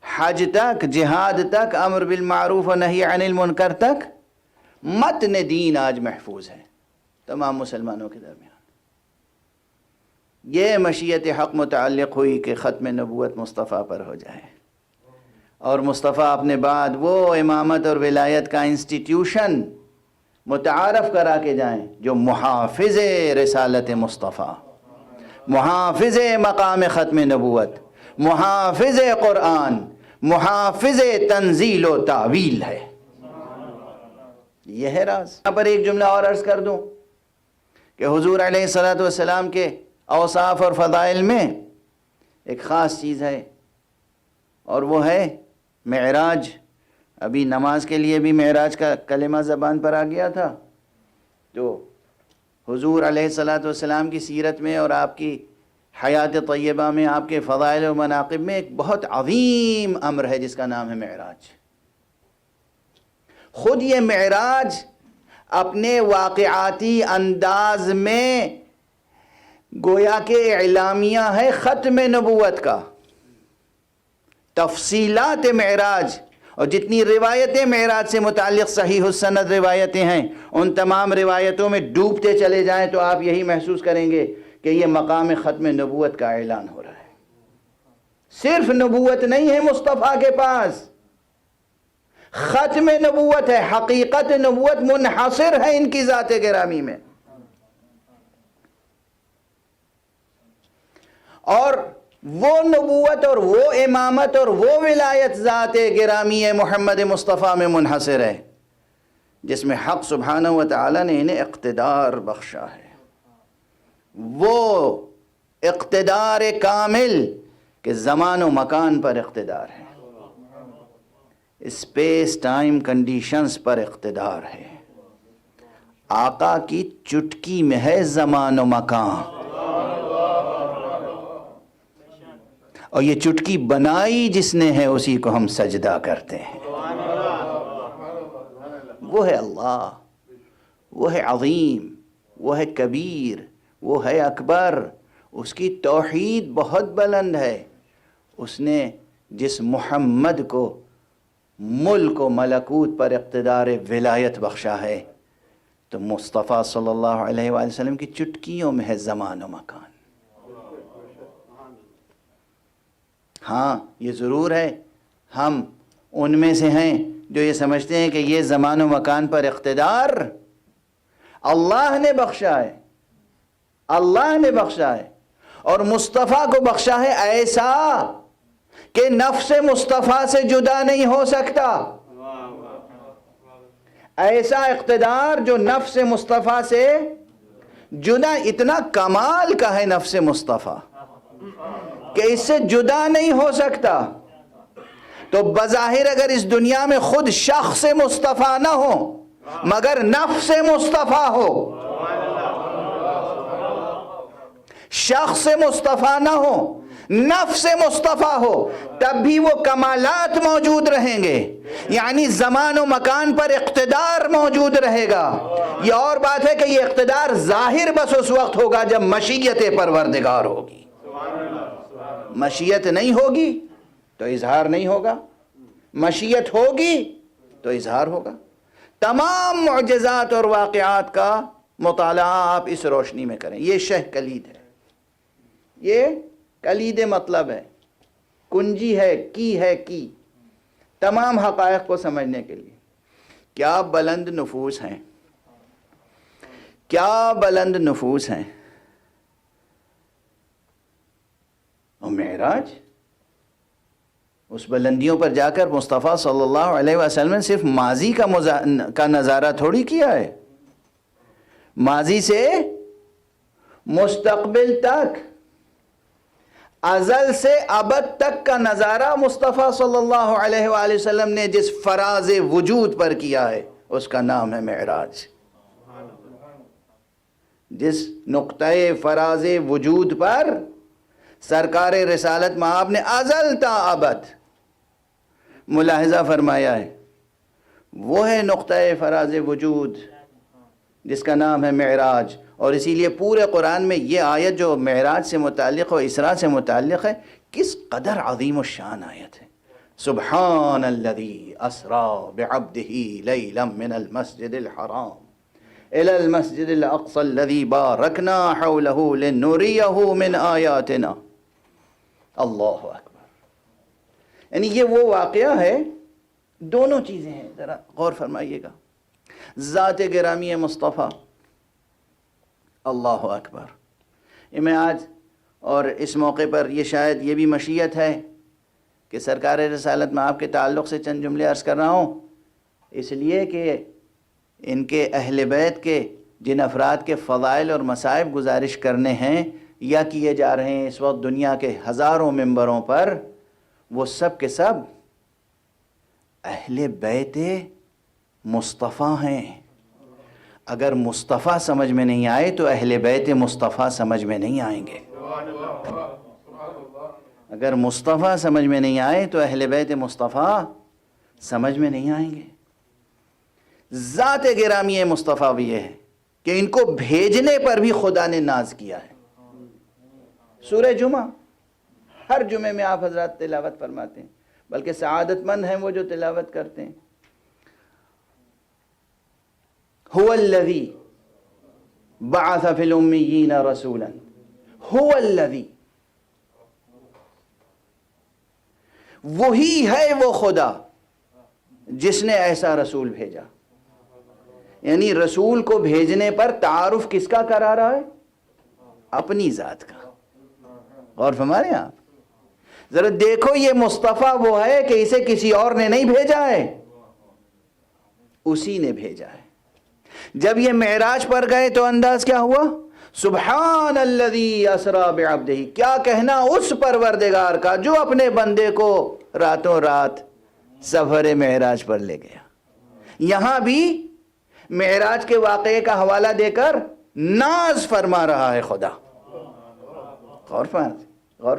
حج تک، جہاد تک، امر بالمعروف و نہی عن المنکر تک، متن دین آج محفوظ ہے تمام مسلمانوں کے درمیان. یہ مشیت حق متعلق ہوئی کہ ختم نبوت مصطفیٰ پر ہو جائے، اور مصطفیٰ اپنے بعد وہ امامت اور ولایت کا انسٹیٹیوشن متعارف کرا کے جائیں جو محافظ رسالت مصطفیٰ، محافظ مقام ختم نبوت، محافظ قرآن، محافظ تنزیل و تعویل ہے. یہ ہے راز. یہاں پر ایک جملہ اور عرض کر دوں کہ حضور علیہ الصلاۃ والسلام کے اوصاف اور فضائل میں ایک خاص چیز ہے، اور وہ ہے معراج. ابھی نماز کے لیے بھی معراج کا کلمہ زبان پر آ گیا تھا. تو حضور علیہ الصلاۃ والسلام کی سیرت میں اور آپ کی حیات طیبہ میں، آپ کے فضائل و مناقب میں ایک بہت عظیم امر ہے جس کا نام ہے معراج. خود یہ معراج اپنے واقعاتی انداز میں گویا کہ اعلامیہ ہے ختم نبوت کا. تفصیلات معراج اور جتنی روایتیں معراج سے متعلق صحیح السند روایتیں ہیں، ان تمام روایتوں میں ڈوبتے چلے جائیں تو آپ یہی محسوس کریں گے کہ یہ مقام ختم نبوت کا اعلان ہو رہا ہے. صرف نبوت نہیں ہے مصطفیٰ کے پاس، ختم نبوت ہے. حقیقت نبوت منحصر ہے ان کی ذات گرامی میں. اور وہ نبوت اور وہ امامت اور وہ ولایت ذات گرامی محمد مصطفیٰ میں منحصر ہے جس میں حق سبحانہ و تعالی نے انہیں اقتدار بخشا ہے. وہ اقتدار کامل کہ زمان و مکان پر اقتدار ہے، اسپیس ٹائم کنڈیشنز پر اقتدار ہے. آقا کی چٹکی میں ہے زمان و مکان، اور یہ چٹکی بنائی جس نے ہے اسی کو ہم سجدہ کرتے ہیں. وہ ہے اللہ، وہ ہے عظیم، وہ ہے کبیر، وہ ہے اکبر. اس کی توحید بہت بلند ہے. اس نے جس محمد کو ملک و ملکوت پر اقتدار ولایت بخشا ہے، تو مصطفیٰ صلی اللہ علیہ وآلہ وسلم کی چٹکیوں میں ہے زمان و مکان. ہاں یہ ضرور ہے ہم ان میں سے ہیں جو یہ سمجھتے ہیں کہ یہ زمان و مکان پر اقتدار اللہ نے بخشا ہے، اللہ نے بخشا ہے، اور مصطفیٰ کو بخشا ہے ایسا کہ نفس مصطفیٰ سے جدا نہیں ہو سکتا. ایسا اقتدار جو نفس مصطفیٰ سے جدا، اتنا کمال کا ہے نفس مصطفیٰ کہ اس سے جدا نہیں ہو سکتا. تو بظاہر اگر اس دنیا میں خود شخص مصطفیٰ نہ ہو مگر نفس مصطفیٰ ہو، شخص مصطفیٰ نہ ہو نفس مصطفیٰ ہو تب بھی وہ کمالات موجود رہیں گے، یعنی زمان و مکان پر اقتدار موجود رہے گا۔ یہ اور بات ہے کہ یہ اقتدار ظاہر بس اس وقت ہوگا جب مشیت پروردگار ہوگی۔ مشیت نہیں ہوگی تو اظہار نہیں ہوگا، مشیت ہوگی تو اظہار ہوگا۔ تمام معجزات اور واقعات کا مطالعہ آپ اس روشنی میں کریں۔ یہ شہ کلید ہے، یہ کلید مطلب ہے، کنجی ہے، کی تمام حقائق کو سمجھنے کے لیے۔ کیا بلند نفوس ہیں، کیا بلند نفوس ہیں۔ اور معراج، اس بلندیوں پر جا کر مصطفیٰ صلی اللہ علیہ وسلم نے صرف ماضی کا نظارہ تھوڑی کیا ہے، ماضی سے مستقبل تک، ازل سے ابد تک کا نظارہ مصطفیٰ صلی اللہ علیہ وآلہ وسلم نے جس فراز وجود پر کیا ہے اس کا نام ہے معراج۔ جس نقطۂ فراز وجود پر سرکار رسالت مآب نے ازل تا ابد ملاحظہ فرمایا ہے، وہ ہے نقطۂ فراز وجود جس کا نام ہے معراج۔ اور اسی لیے پورے قرآن میں یہ آیت جو معراج سے متعلق اور اسراء سے متعلق ہے، کس قدر عظیم الشان آیت ہے۔ سبحان الذی اسریٰ بعبدہ لیلا من المسجد الحرام الی المسجد الاقصی الذی بارکنا حولہ لنریہ من آیاتنا۔ اللہ اکبر۔ یعنی یہ وہ واقعہ ہے، دونوں چیزیں ہیں، ذرا غور فرمائیے گا۔ ذات گرامی مصطفیٰ، اللہ اکبر۔ یہ میں آج اور اس موقع پر یہ شاید یہ بھی مشیت ہے کہ سرکار رسالت میں آپ کے تعلق سے چند جملے عرض کر رہا ہوں، اس لیے کہ ان کے اہل بیت کے جن افراد کے فضائل اور مصائب گزارش کرنے ہیں یا کیے جا رہے ہیں اس وقت دنیا کے ہزاروں ممبروں پر، وہ سب کے سب اہل بیت مصطفیٰ ہیں۔ اگر مصطفیٰ سمجھ میں نہیں آئے تو اہل بیت مصطفیٰ سمجھ میں نہیں آئیں گے۔ اگر مصطفیٰ سمجھ میں نہیں آئے تو اہل بیت مصطفیٰ سمجھ میں نہیں آئیں گے۔ ذات گرامی مصطفیٰ بھی یہ ہے کہ ان کو بھیجنے پر بھی خدا نے ناز کیا ہے۔ سورہ جمعہ، ہر جمعے میں آپ حضرات تلاوت فرماتے ہیں، بلکہ سعادت مند ہیں وہ جو تلاوت کرتے ہیں۔ هو الذی بعث فی الامیین رسولا، هو الذی، وہی ہے وہ خدا جس نے ایسا رسول بھیجا۔ یعنی رسول کو بھیجنے پر تعارف کس کا کرا رہا ہے؟ اپنی ذات کا۔ غور فرما رہے ہیں آپ؟ ذرا دیکھو، یہ مصطفیٰ وہ ہے کہ اسے کسی اور نے نہیں بھیجا ہے، اسی نے بھیجا ہے۔ جب یہ معراج پر گئے تو انداز کیا ہوا؟ سبحان الذی اسریٰ بعبدہ۔ کیا کہنا اس پروردگار کا جو اپنے بندے کو راتوں رات سفر معراج پر لے گیا۔ یہاں بھی معراج کے واقعے کا حوالہ دے کر ناز فرما رہا ہے خدا۔ غور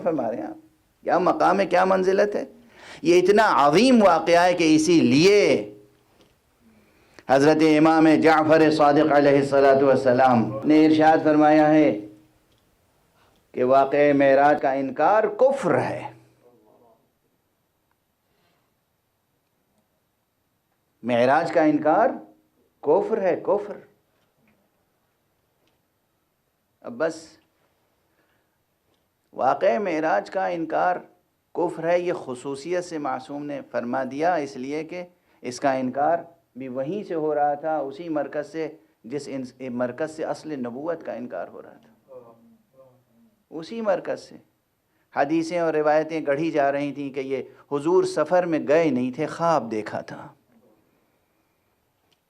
فرما رہے ہیں آپ؟ کیا مقام ہے، کیا منزلت ہے۔ یہ اتنا عظیم واقعہ ہے کہ اسی لیے حضرت امام جعفر صادق علیہ السلام نے ارشاد فرمایا ہے کہ واقعہ معراج کا انکار کفر ہے۔ معراج کا انکار کفر ہے، کفر۔ اب بس واقعہ معراج کا انکار کفر ہے، یہ خصوصیت سے معصوم نے فرما دیا، اس لیے کہ اس کا انکار بھی وہیں سے ہو رہا تھا، اسی مرکز سے جس مرکز سے اصل نبوت کا انکار ہو رہا تھا، اسی مرکز سے حدیثیں اور روایتیں گڑھی جا رہی تھیں کہ یہ حضور سفر میں گئے نہیں تھے، خواب دیکھا تھا۔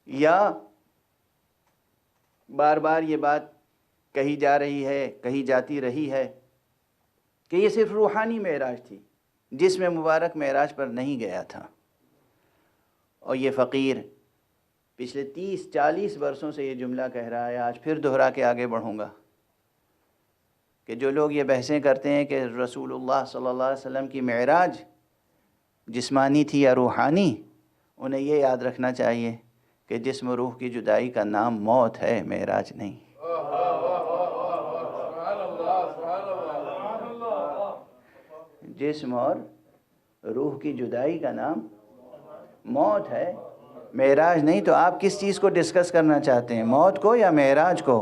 یا بار بار یہ بات کہی جا رہی ہے، کہی جاتی رہی ہے کہ یہ صرف روحانی معراج تھی، جسم مبارک معراج پر نہیں گیا تھا۔ اور یہ فقیر پچھلے 30-40 برسوں سے یہ جملہ کہہ رہا ہے، آج پھر دہرا کے آگے بڑھوں گا کہ جو لوگ یہ بحثیں کرتے ہیں کہ رسول اللہ صلی اللہ علیہ وسلم کی معراج جسمانی تھی یا روحانی، انہیں یہ یاد رکھنا چاہیے کہ جسم و روح کی جدائی کا نام موت ہے، معراج نہیں۔ جسم اور روح کی جدائی کا نام موت ہے، معراج نہیں۔ تو آپ کس چیز کو ڈسکس کرنا چاہتے ہیں، موت کو یا معراج کو؟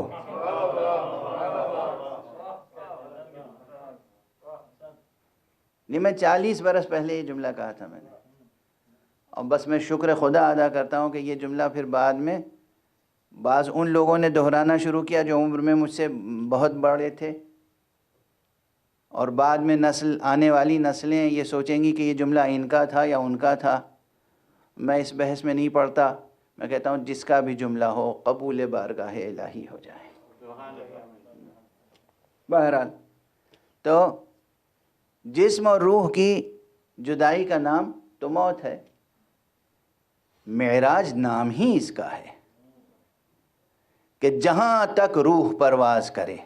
نہیں، میں 40 برس پہلے یہ جملہ کہا تھا میں نے، اور بس میں شکر خدا ادا کرتا ہوں کہ یہ جملہ پھر بعد میں بعض ان لوگوں نے دہرانا شروع کیا جو عمر میں مجھ سے بہت بڑے تھے، اور بعد میں آنے والی نسلیں یہ سوچیں گی کہ یہ جملہ ان کا تھا یا ان کا تھا۔ میں اس بحث میں نہیں پڑتا، میں کہتا ہوں جس کا بھی جملہ ہو قبول بارگاہ الہی ہو جائے۔ بہرحال تو جسم اور روح کی جدائی کا نام تو موت ہے، معراج نام ہی اس کا ہے کہ جہاں تک روح پرواز کرے،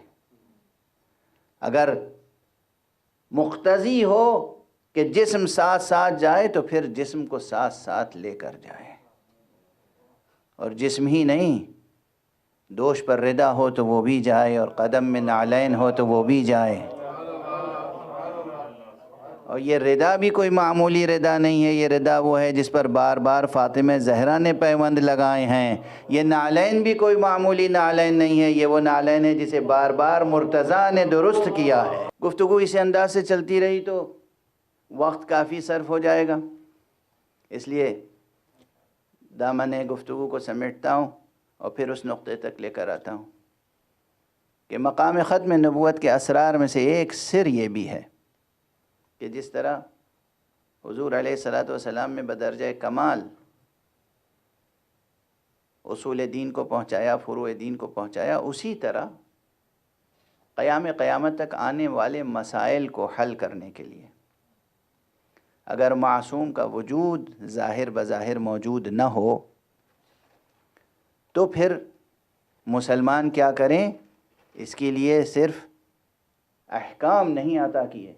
اگر مقتضی ہو کہ جسم ساتھ ساتھ جائے تو پھر جسم کو ساتھ ساتھ لے کر جائے، اور جسم ہی نہیں، دوش پر ردا ہو تو وہ بھی جائے، اور قدم میں نعلین ہو تو وہ بھی جائے۔ اور یہ ردا بھی کوئی معمولی ردا نہیں ہے، یہ ردا وہ ہے جس پر بار بار فاطمہ زہرا نے پیوند لگائے ہیں۔ یہ نعلین بھی کوئی معمولی نعلین نہیں ہے، یہ وہ نعلین ہے جسے بار بار مرتضیٰ نے درست کیا ہے۔ گفتگو اس انداز سے چلتی رہی تو وقت کافی صرف ہو جائے گا، اس لیے دامن گفتگو کو سمیٹتا ہوں اور پھر اس نقطے تک لے کر آتا ہوں کہ مقام ختم نبوت کے اسرار میں سے ایک سر یہ بھی ہے کہ جس طرح حضور علیہ الصلوۃ والسلام میں بدرجہ کمال اصول دین کو پہنچایا، فروع دین کو پہنچایا، اسی طرح قیامت تک آنے والے مسائل کو حل کرنے کے لیے اگر معصوم کا وجود ظاہر بظاہر موجود نہ ہو تو پھر مسلمان کیا کریں؟ اس کے لیے صرف احکام نہیں عطا کیے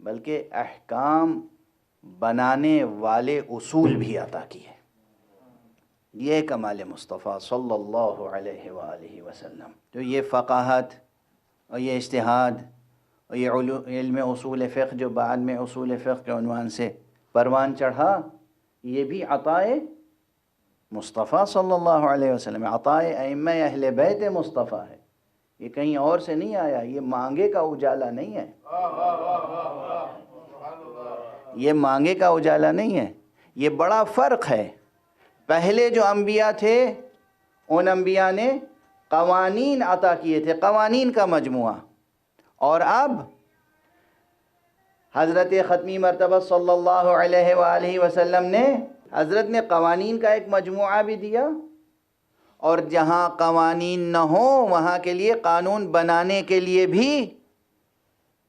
بلکہ احکام بنانے والے اصول بھی عطا کیے۔ یہ کمال مصطفیٰ صلی اللہ علیہ وآلہ وسلم۔ تو یہ فقاہت اور یہ اجتہاد اور یہ علم اصول فقہ جو بعد میں اصول فقہ کے عنوان سے پروان چڑھا، یہ بھی عطائے مصطفیٰ صلی اللہ علیہ وسلم، عطائے ائمہ اہل بیت مصطفیٰ ہے۔ یہ کہیں اور سے نہیں آیا، یہ مانگے کا اجالا نہیں ہے، یہ مانگے کا اجالا نہیں ہے۔ یہ بڑا فرق ہے، پہلے جو انبیاء تھے ان انبیاء نے قوانین عطا کیے تھے، قوانین کا مجموعہ، اور اب حضرت ختمی مرتبہ صلی اللہ علیہ وآلہ وسلم نے حضرت نے قوانین کا ایک مجموعہ بھی دیا، اور جہاں قوانین نہ ہوں وہاں کے لیے قانون بنانے کے لیے بھی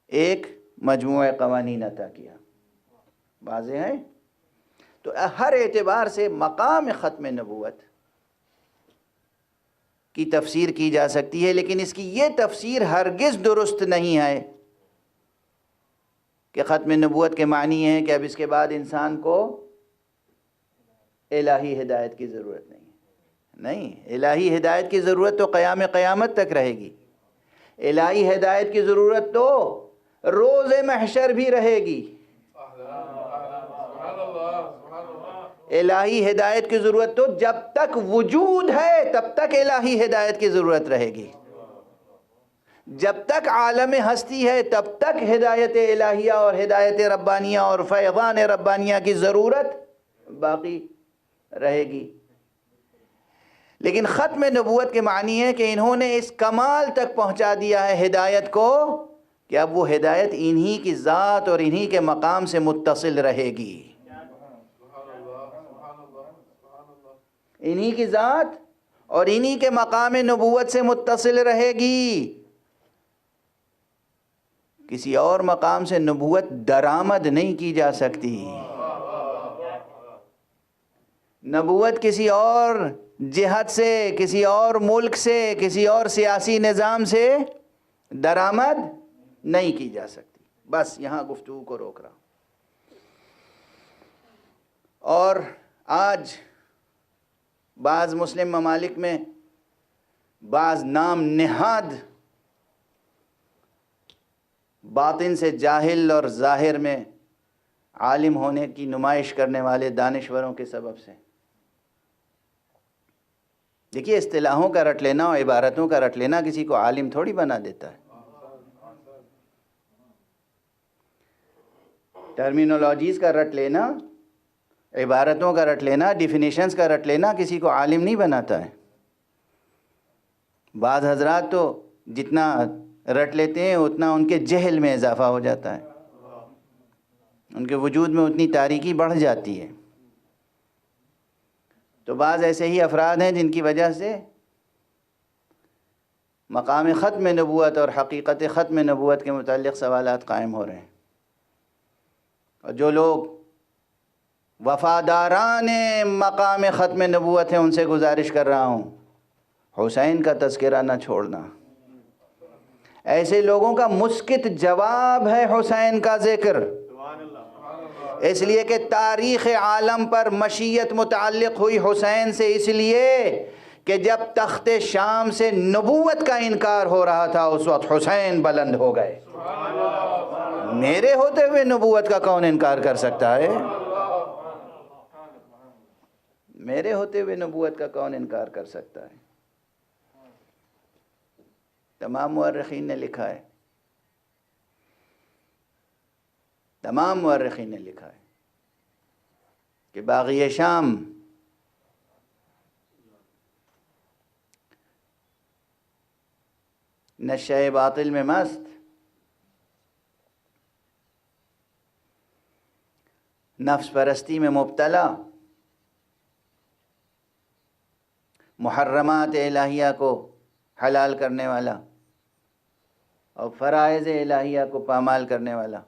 ایک مجموعہ قوانین عطا کیا۔ واضح ہے؟ تو ہر اعتبار سے مقام ختم نبوت کی تفسیر کی جا سکتی ہے، لیکن اس کی یہ تفسیر ہرگز درست نہیں ہے کہ ختم نبوت کے معنی ہے کہ اب اس کے بعد انسان کو الہی ہدایت کی ضرورت نہیں ہے۔ نہیں، الہی ہدایت کی ضرورت تو قیامت تک رہے گی، الہی ہدایت کی ضرورت تو روز محشر بھی رہے گی، الہی ہدایت کی ضرورت تو جب تک وجود ہے تب تک الہی ہدایت کی ضرورت رہے گی، جب تک عالم ہستی ہے تب تک ہدایت الہیہ اور ہدایت ربانیہ اور فیضان ربانیہ کی ضرورت باقی رہے گی۔ لیکن ختم نبوت کے معنی ہے کہ انہوں نے اس کمال تک پہنچا دیا ہے ہدایت کو کہ اب وہ ہدایت انہی کی ذات اور انہی کے مقام سے متصل رہے گی، انہی کی ذات اور انہی کے مقام نبوت سے متصل رہے گی۔ کسی اور مقام سے نبوت درآمد نہیں کی جا سکتی، نبوت کسی اور جہت سے، کسی اور ملک سے، کسی اور سیاسی نظام سے درآمد نہیں کی جا سکتی۔ بس یہاں گفتگو کو روک رہا ہوں۔ اور آج بعض مسلم ممالک میں بعض نام نہاد باطن سے جاہل اور ظاہر میں عالم ہونے کی نمائش کرنے والے دانشوروں کے سبب سے، دیکھیے اصطلاحوں کا رٹ لینا اور عبارتوں کا رٹ لینا کسی کو عالم تھوڑی بنا دیتا ہے۔ ٹرمینالوجیز کا رٹ لینا، عبارتوں کا رٹ لینا، ڈیفینیشنز کا رٹ لینا کسی کو عالم نہیں بناتا ہے۔ بعض حضرات تو جتنا رٹ لیتے ہیں اتنا ان کے جہل میں اضافہ ہو جاتا ہے، ان کے وجود میں اتنی تاریکی بڑھ جاتی ہے۔ تو بعض ایسے ہی افراد ہیں جن کی وجہ سے مقام ختم نبوت اور حقیقت ختم نبوت کے متعلق سوالات قائم ہو رہے ہیں، اور جو لوگ وفاداران مقام ختم نبوت ہیں ان سے گزارش کر رہا ہوں حسین کا تذکرہ نہ چھوڑنا۔ ایسے لوگوں کا مسکت جواب ہے حسین کا ذکر، اس لیے کہ تاریخ عالم پر مشیت متعلق ہوئی حسین سے، اس لیے کہ جب تخت شام سے نبوت کا انکار ہو رہا تھا اس وقت حسین بلند ہو گئے۔ میرے ہوتے ہوئے نبوت کا کون انکار کر سکتا ہے؟ میرے ہوتے ہوئے نبوت کا کون انکار کر سکتا ہے؟ تمام مورخین نے لکھا ہے، تمام مورخین نے لکھا ہے کہ باغی شام نشہ باطل میں مست، نفس پرستی میں مبتلا، محرمات الہیہ کو حلال کرنے والا اور فرائض الہیہ کو پامال کرنے والا،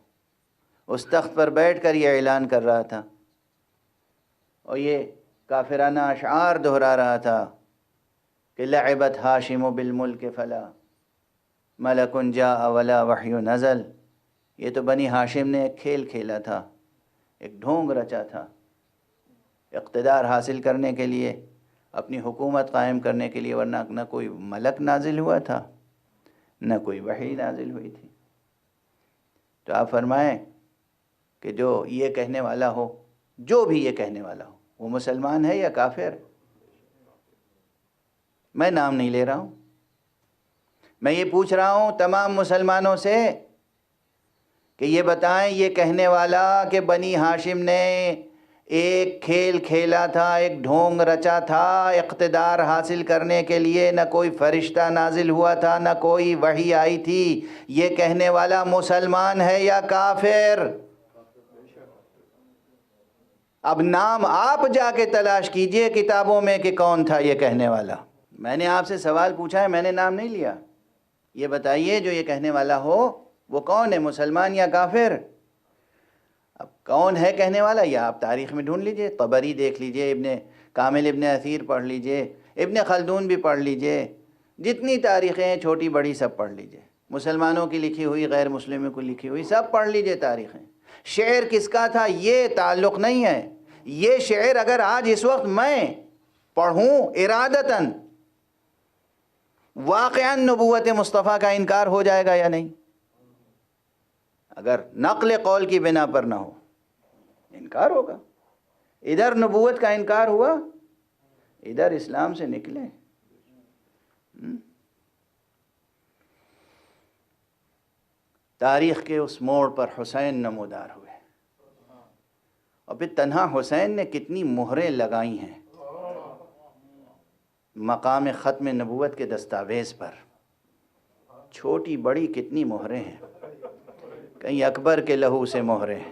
اس تخت پر بیٹھ کر یہ اعلان کر رہا تھا اور یہ کافرانہ اشعار دہرا رہا تھا کہ لعبت ہاشم بالملک فلا ملک جاء ولا وحی نزل۔ یہ تو بنی ہاشم نے ایک کھیل کھیلا تھا، ایک ڈھونگ رچا تھا، اقتدار حاصل کرنے کے لیے، اپنی حکومت قائم کرنے کے لیے، ورنہ نہ کوئی ملک نازل ہوا تھا نہ کوئی وحی نازل ہوئی تھی۔ تو آپ فرمائیں کہ جو یہ کہنے والا ہو، جو بھی یہ کہنے والا ہو، وہ مسلمان ہے یا کافر؟ میں نام نہیں لے رہا ہوں، میں یہ پوچھ رہا ہوں تمام مسلمانوں سے کہ یہ بتائیں یہ کہنے والا کہ بنی ہاشم نے ایک کھیل کھیلا تھا، ایک ڈھونگ رچا تھا اقتدار حاصل کرنے کے لیے، نہ کوئی فرشتہ نازل ہوا تھا نہ کوئی وحی آئی تھی، یہ کہنے والا مسلمان ہے یا کافر؟ اب نام آپ جا کے تلاش کیجئے کتابوں میں کہ کون تھا یہ کہنے والا۔ میں نے آپ سے سوال پوچھا ہے، میں نے نام نہیں لیا۔ یہ بتائیے جو یہ کہنے والا ہو وہ کون ہے، مسلمان یا کافر؟ اب کون ہے کہنے والا؟ یا آپ تاریخ میں ڈھونڈ لیجئے، طبری دیکھ لیجئے، ابن کامل ابن اثیر پڑھ لیجئے، ابن خلدون بھی پڑھ لیجئے، جتنی تاریخیں ہیں چھوٹی بڑی سب پڑھ لیجئے، مسلمانوں کی لکھی ہوئی، غیر مسلموں کی لکھی ہوئی، سب پڑھ لیجئے تاریخیں۔ شعر کس کا تھا یہ تعلق نہیں ہے، یہ شعر اگر آج اس وقت میں پڑھوں ارادتاً، واقعاً نبوت مصطفیٰ کا انکار ہو جائے گا یا نہیں؟ اگر نقل قول کی بنا پر نہ ہو، انکار ہوگا۔ ادھر نبوت کا انکار ہوا، ادھر اسلام سے نکلے۔ تاریخ کے اس موڑ پر حسین نمودار ہوئے، اور پھر تنہا حسین نے کتنی مہریں لگائی ہیں مقام ختم نبوت کے دستاویز پر، چھوٹی بڑی کتنی مہریں ہیں۔ کہیں اکبر کے لہو سے مہریں،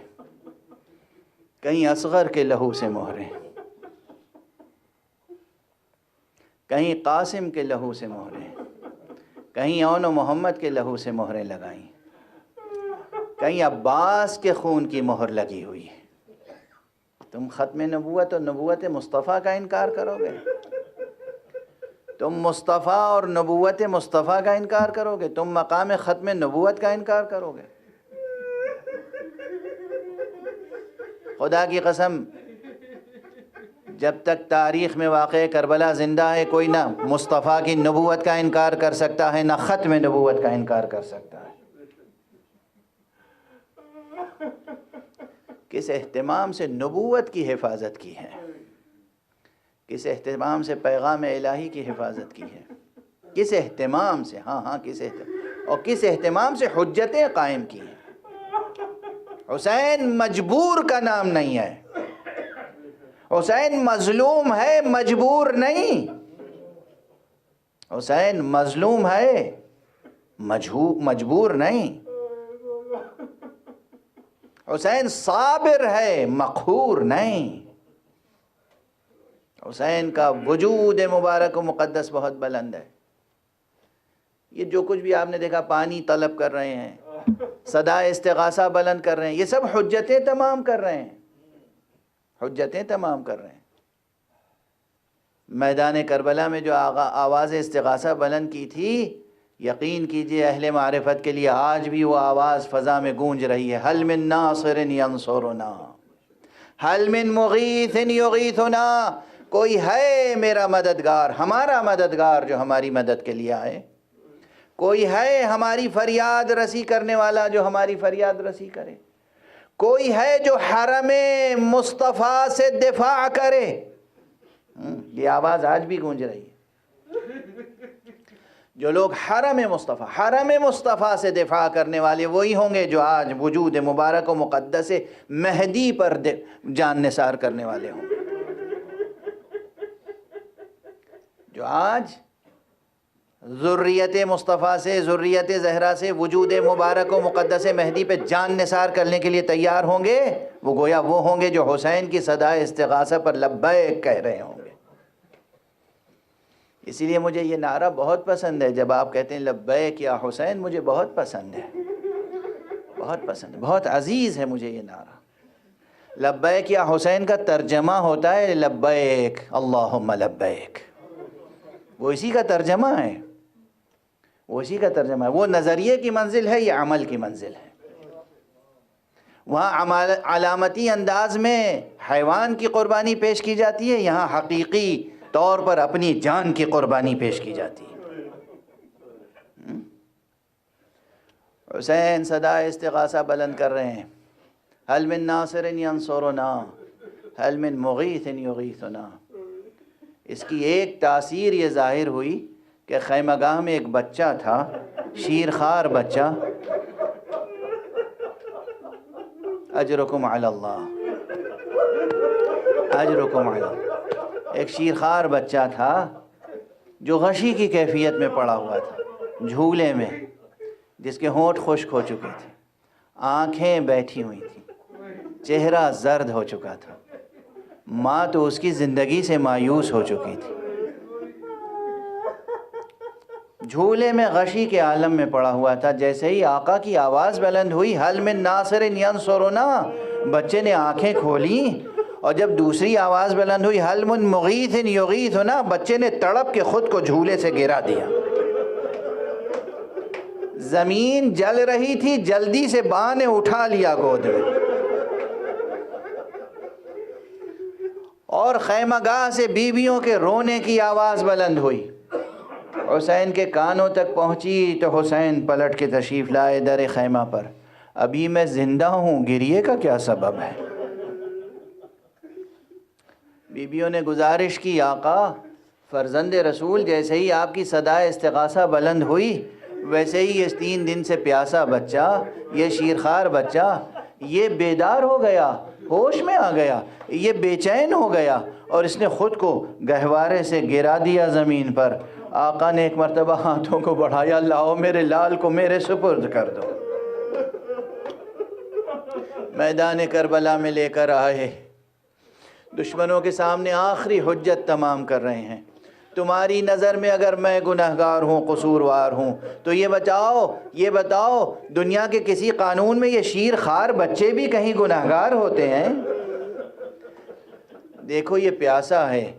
کہیں اصغر کے لہو سے مہریں، کہیں قاسم کے لہو سے مہریں، کہیں اون و محمد کے لہو سے مہریں لگائیں، کہیں عباس کے خون کی مہر لگی ہوئی ہے۔ تم ختم نبوت اور نبوت مصطفیٰ کا انکار کرو گے؟ تم مصطفیٰ اور نبوت مصطفیٰ کا انکار کرو گے؟ تم مقام ختم نبوت کا انکار کرو گے؟ خدا کی قسم، جب تک تاریخ میں واقع کربلا زندہ ہے، کوئی نہ مصطفیٰ کی نبوت کا انکار کر سکتا ہے، نہ ختم نبوت کا انکار کر سکتا ہے۔ کس اہتمام سے نبوت کی حفاظت کی ہے، کس اہتمام سے پیغام الہی کی حفاظت کی ہے، کس اہتمام سے، کس اہتمام، اور کس اہتمام سے حجتیں قائم کی ہیں۔ حسین مجبور کا نام نہیں ہے، حسین مظلوم ہے، مجبور نہیں۔ حسین مظلوم ہے، مجبور نہیں۔ حسین صابر ہے، مقہور نہیں۔ حسین کا وجود مبارک و مقدس بہت بلند ہے۔ یہ جو کچھ بھی آپ نے دیکھا، پانی طلب کر رہے ہیں، صدا استغاثہ بلند کر رہے ہیں، یہ سب حجتیں تمام کر رہے ہیں، حجتیں تمام کر رہے ہیں۔ میدان کربلا میں جو آواز استغاثہ بلند کی تھی، یقین کیجئے اہل معرفت کے لیے آج بھی وہ آواز فضا میں گونج رہی ہے۔ حل من ناصر ینصرنا، حل من مغیث یغیثنا، کوئی ہے میرا مددگار، ہمارا مددگار جو ہماری مدد کے لیے آئے؟ کوئی ہے ہماری فریاد رسی کرنے والا جو ہماری فریاد رسی کرے؟ کوئی ہے جو حرم مصطفیٰ سے دفاع کرے؟ یہ آواز آج بھی گونج رہی ہے۔ جو لوگ حرم مصطفیٰ سے دفاع کرنے والے وہی ہوں گے جو آج وجود مبارک و مقدس مہدی پر جان نثار کرنے والے ہوں گے۔ جو آج ذریت مصطفیٰ سے، ذریت زہرا سے وجود مبارک و مقدس مہدی پہ جان نثار کرنے کے لیے تیار ہوں گے، وہ گویا وہ ہوں گے جو حسین کی صدا استغاثہ پر لبیک کہہ رہے ہوں گے۔ اسی لیے مجھے یہ نعرہ بہت پسند ہے، جب آپ کہتے ہیں لبیک یا حسین، مجھے بہت پسند ہے، بہت پسند ہے، بہت عزیز ہے مجھے یہ نعرہ۔ لبیک یا حسین کا ترجمہ ہوتا ہے لبیک اللہم لبیک، وہ اسی کا ترجمہ ہے، وہ اسی کا ترجمہ ہے۔ وہ نظریے کی منزل ہے، یہ عمل کی منزل ہے۔ وہاں علامتی انداز میں حیوان کی قربانی پیش کی جاتی ہے، یہاں حقیقی طور پر اپنی جان کی قربانی پیش کی جاتی ہے۔ حسین صدا استغاثہ بلند کر رہے ہیں، حل من ناصر ینصرنا، حل من مغیث یغیثنا۔ اس کی ایک تاثیر یہ ظاہر ہوئی کہ خیمہ گاہ میں ایک بچہ تھا، شیرخوار بچہ، اجرکم علی اللہ، اجرکم علی اللہ، ایک شیرخوار بچہ تھا جو غشی کی کیفیت میں پڑا ہوا تھا، جھولے میں، جس کے ہونٹ خشک ہو چکے تھے، آنکھیں بیٹھی ہوئی تھیں، چہرہ زرد ہو چکا تھا، ماں تو اس کی زندگی سے مایوس ہو چکی تھی، جھولے میں غشی کے عالم میں پڑا ہوا تھا۔ جیسے ہی آقا کی آواز بلند ہوئی، حل من ناصر ینصرنا، بچے نے آنکھیں کھولیں، اور جب دوسری آواز بلند ہوئی، حل من مغیث یغیثنا، بچے نے تڑپ کے خود کو جھولے سے گرا دیا۔ زمین جل رہی تھی، جلدی سے ماں نے اٹھا لیا گود میں، اور خیمہ گاہ سے بیویوں کے رونے کی آواز بلند ہوئی، حسین کے کانوں تک پہنچی تو حسین پلٹ کے تشریف لائے در خیمہ پر۔ ابھی میں زندہ ہوں، گریے کا کیا سبب ہے؟ بیویوں نے گزارش کی، آقا فرزند رسول، جیسے ہی آپ کی صدا استغاثہ بلند ہوئی، ویسے ہی یہ 3 دن سے پیاسا بچہ، یہ شیرخوار بچہ، یہ بیدار ہو گیا، ہوش میں آ گیا، یہ بے چین ہو گیا، اور اس نے خود کو گہوارے سے گرا دیا زمین پر۔ آقا نے ایک مرتبہ ہاتھوں کو بڑھایا، لاؤ میرے لال کو میرے سپرد کر دو۔ میدان کربلا میں لے کر آئے، دشمنوں کے سامنے آخری حجت تمام کر رہے ہیں۔ تمہاری نظر میں اگر میں گنہگار ہوں، قصوروار ہوں، تو یہ بتاؤ دنیا کے کسی قانون میں یہ شیرخوار بچے بھی کہیں گنہگار ہوتے ہیں؟ دیکھو یہ پیاسا ہے،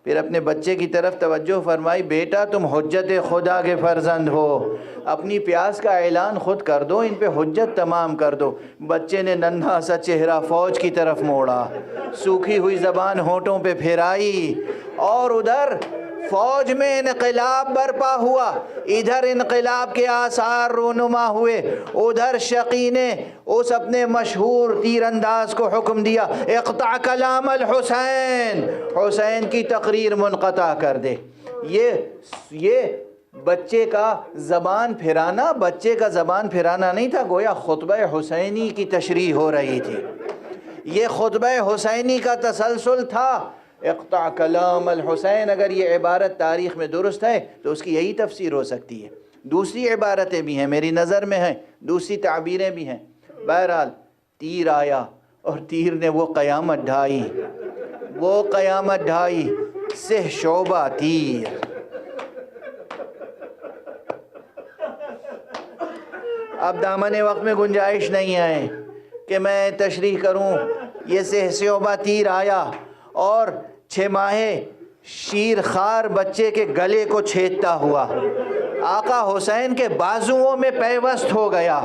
پھر اپنے بچے کی طرف توجہ فرمائی، بیٹا تم حجت خدا کے فرزند ہو، اپنی پیاس کا اعلان خود کر دو، ان پہ حجت تمام کر دو۔ بچے نے ننھا سا چہرہ فوج کی طرف موڑا، سوکھی ہوئی زبان ہونٹوں پہ پھیرائی، اور ادھر فوج میں انقلاب برپا ہوا، ادھر انقلاب کے آثار رونما ہوئے، ادھر شقی نے اس اپنے مشہور تیر انداز کو حکم دیا، اقطع کلام الحسین، حسین کی تقریر منقطع کر دے۔ یہ بچے کا زبان پھرانا نہیں تھا، گویا خطبہ حسینی کی تشریح ہو رہی تھی، یہ خطبہ حسینی کا تسلسل تھا۔ اقطع کلام الحسین، اگر یہ عبارت تاریخ میں درست ہے تو اس کی یہی تفسیر ہو سکتی ہے، دوسری عبارتیں بھی ہیں میری نظر میں ہیں، دوسری تعبیریں بھی ہیں۔ بہرحال تیر آیا اور تیر نے وہ قیامت ڈھائی، سہ شعبہ تیر۔ اب دامن وقت میں گنجائش نہیں ہے کہ میں تشریح کروں، یہ سہ شعبہ تیر آیا اور 6 ماہے شیر خار بچے کے گلے کو چھیدتا ہوا آقا حسین کے بازوؤں میں پیوست ہو گیا،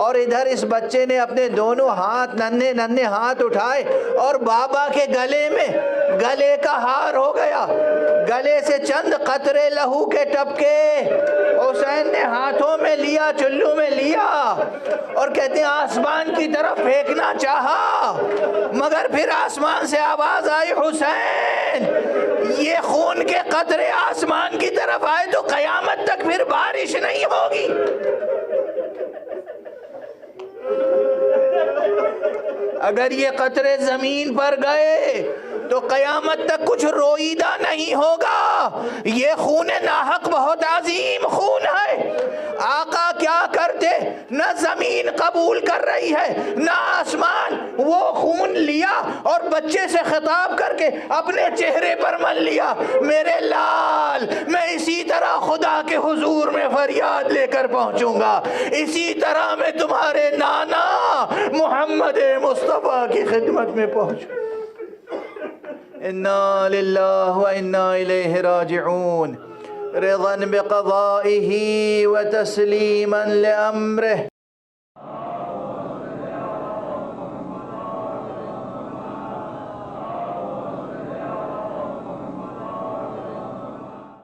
اور ادھر اس بچے نے اپنے دونوں ہاتھ ننھے ہاتھ اٹھائے اور بابا کے گلے کا ہار ہو گیا، گلے سے چند قطرے لہو کے ٹپکے حسین نے ہاتھوں میں لیا، چلو میں لیا، اور کہتے ہیں آسمان کی طرف پھینکنا چاہا، مگر پھر آسمان سے آواز آئی، حسین یہ خون کے قطرے آسمان کی طرف آئے تو قیامت تک پھر بارش نہیں ہوگی۔ اگر یہ قطرے زمین پر گئے تو قیامت تک کچھ روئیدہ نہیں ہوگا، یہ خون ناحق بہت عظیم خون ہے۔ آقا کیا کرتے، نہ زمین قبول کر رہی ہے نہ آسمان، وہ خون لیا اور بچے سے خطاب کر کے اپنے چہرے پر مل لیا، میرے لال میں اسی طرح خدا کے حضور میں فریاد لے کر پہنچوں گا، اسی طرح میں تمہارے نانا محمد مصطفیٰ کی خدمت میں پہنچوں۔ انا للہ و انا الیہ راجعون، رضا بقضائہ و تسلیما لامرہ۔